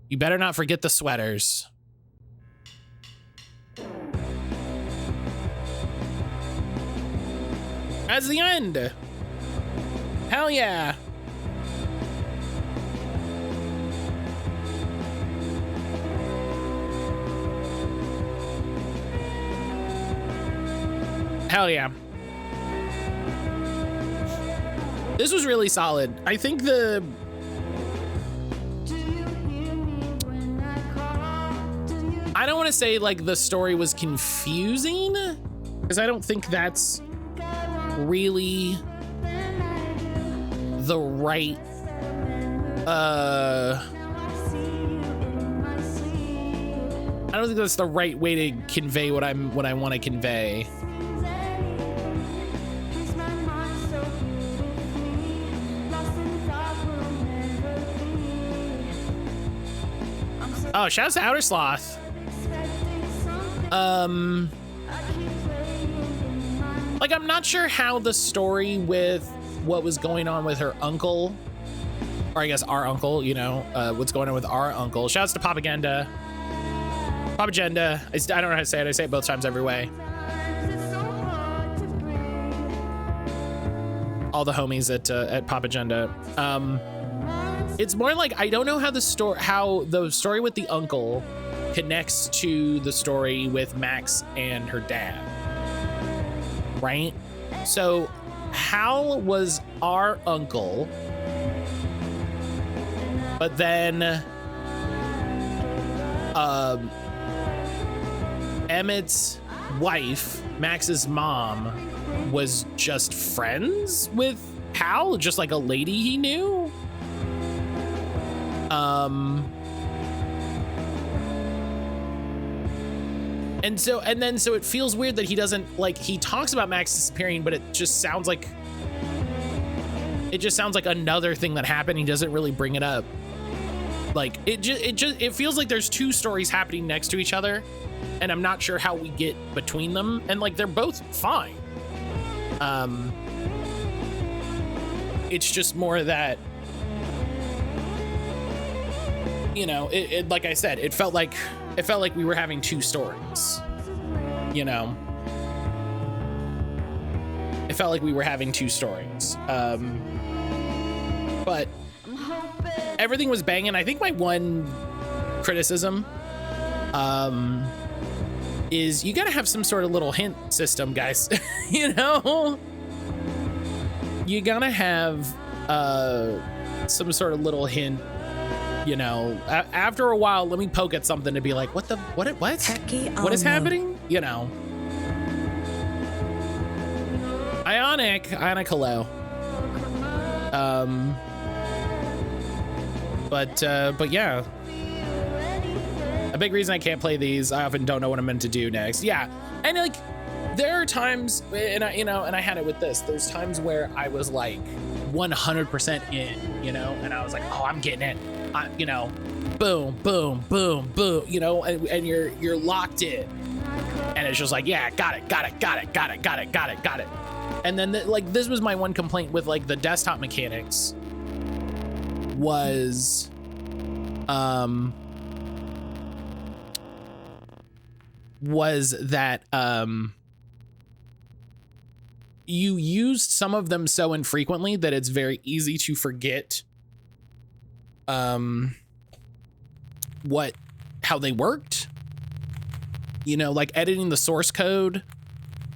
You better not forget the sweaters. That's the end. Hell yeah. Hell yeah. This was really solid. I think I don't want to say like the story was confusing, because I don't think that's really the right I don't think that's the right way to convey what I want to convey. Oh, shouts to Outer Sloth. Like, I'm not sure how the story with what was going on with her uncle, or I guess our uncle, you know, what's going on with our uncle. Shouts to popagenda. Popagenda. I don't know how to say it. I say it both times every way. All the homies at popagenda. It's more like I don't know how the story with the uncle connects to the story with Max and her dad, right? So Hal was our uncle, but then Emmett's wife, Max's mom, was just friends with Hal, just like a lady he knew. And so it feels weird that he doesn't, like, he talks about Max disappearing, but it just sounds like another thing that happened. He doesn't really bring it up. Like, it feels like there's two stories happening next to each other, and I'm not sure how we get between them. And like, they're both fine. It's just more that, you know, it like I said, it felt like we were having two stories, you know. It felt like we were having two stories. But everything was banging. I think my one criticism is you gotta have some sort of little hint system, guys. You know, you gotta have some sort of little hint. You know, after a while, let me poke at something to be like, what is happening? You know. Ionic, hello. But yeah. A big reason I can't play these, I often don't know what I'm meant to do next. Yeah, and like, there are times, and I had it with this. There's times where I was like 100% in, you know, and I was like, oh, I'm getting it. You know, boom, boom, boom, boom, you know, and you're locked in, and it's just like, yeah, got it. And then like, this was my one complaint with like the desktop mechanics was, that you used some of them so infrequently that it's very easy to forget how they worked. You know, like editing the source code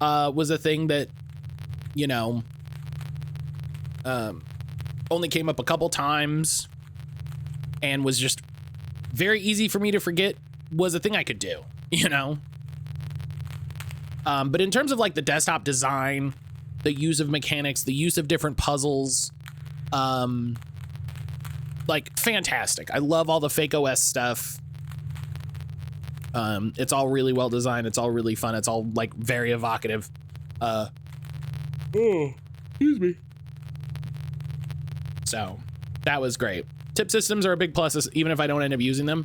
was a thing that, you know, only came up a couple times and was just very easy for me to forget was a thing I could do, you know. But in terms of like the desktop design, the use of mechanics, the use of different puzzles, like, fantastic. I love all the fake OS stuff. It's all really well designed. It's all really fun. It's all like very evocative. Oh, excuse me. So that was great. Tip systems are a big plus, even if I don't end up using them.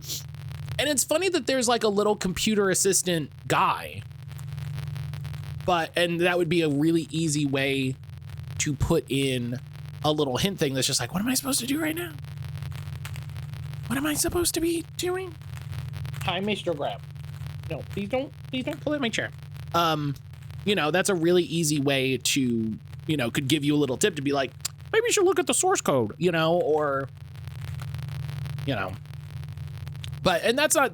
And it's funny that there's like a little computer assistant guy, and that would be a really easy way to put in a little hint thing that's just like, what am I supposed to do right now? What am I supposed to be doing? Hi, Mr. Grab. No, please don't pull at my chair. You know, that's a really easy way to you know, could give you a little tip to be like, maybe you should look at the source code, you know, or, you know. But, and that's not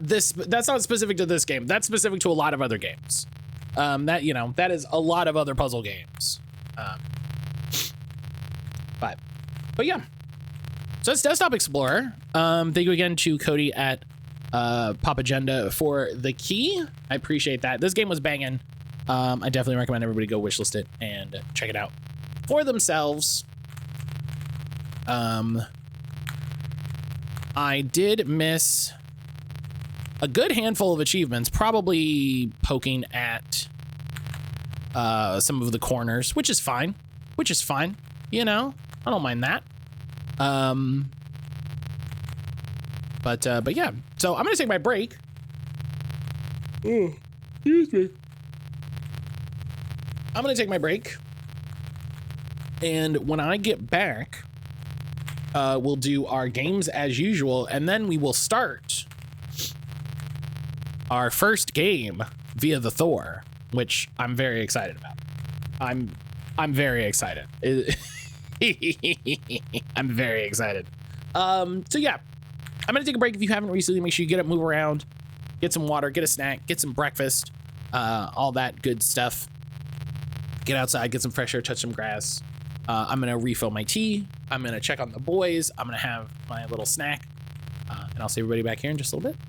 specific to this game. That's specific to a lot of other games. That, you know, that is a lot of other puzzle games. But yeah. So it's Desktop Explorer. Thank you again to Cody at Popagenda for the key. I appreciate that. This game was banging. I definitely recommend everybody go wishlist it and check it out for themselves. I did miss a good handful of achievements, probably poking at some of the corners, which is fine. You know, I don't mind that. But yeah, so I'm gonna take my break. Oh, excuse me. I'm gonna take my break, and when I get back, we'll do our games as usual, and then we will start our first game via the Thor, which I'm very excited about. I'm very excited. I'm very excited. So yeah, I'm gonna take a break. If you haven't recently, make sure you get up, move around, get some water, get a snack, get some breakfast, all that good stuff. Get outside, get some fresh air, touch some grass. I'm gonna refill my tea. I'm gonna check on the boys. I'm gonna have my little snack, and I'll see everybody back here in just a little bit.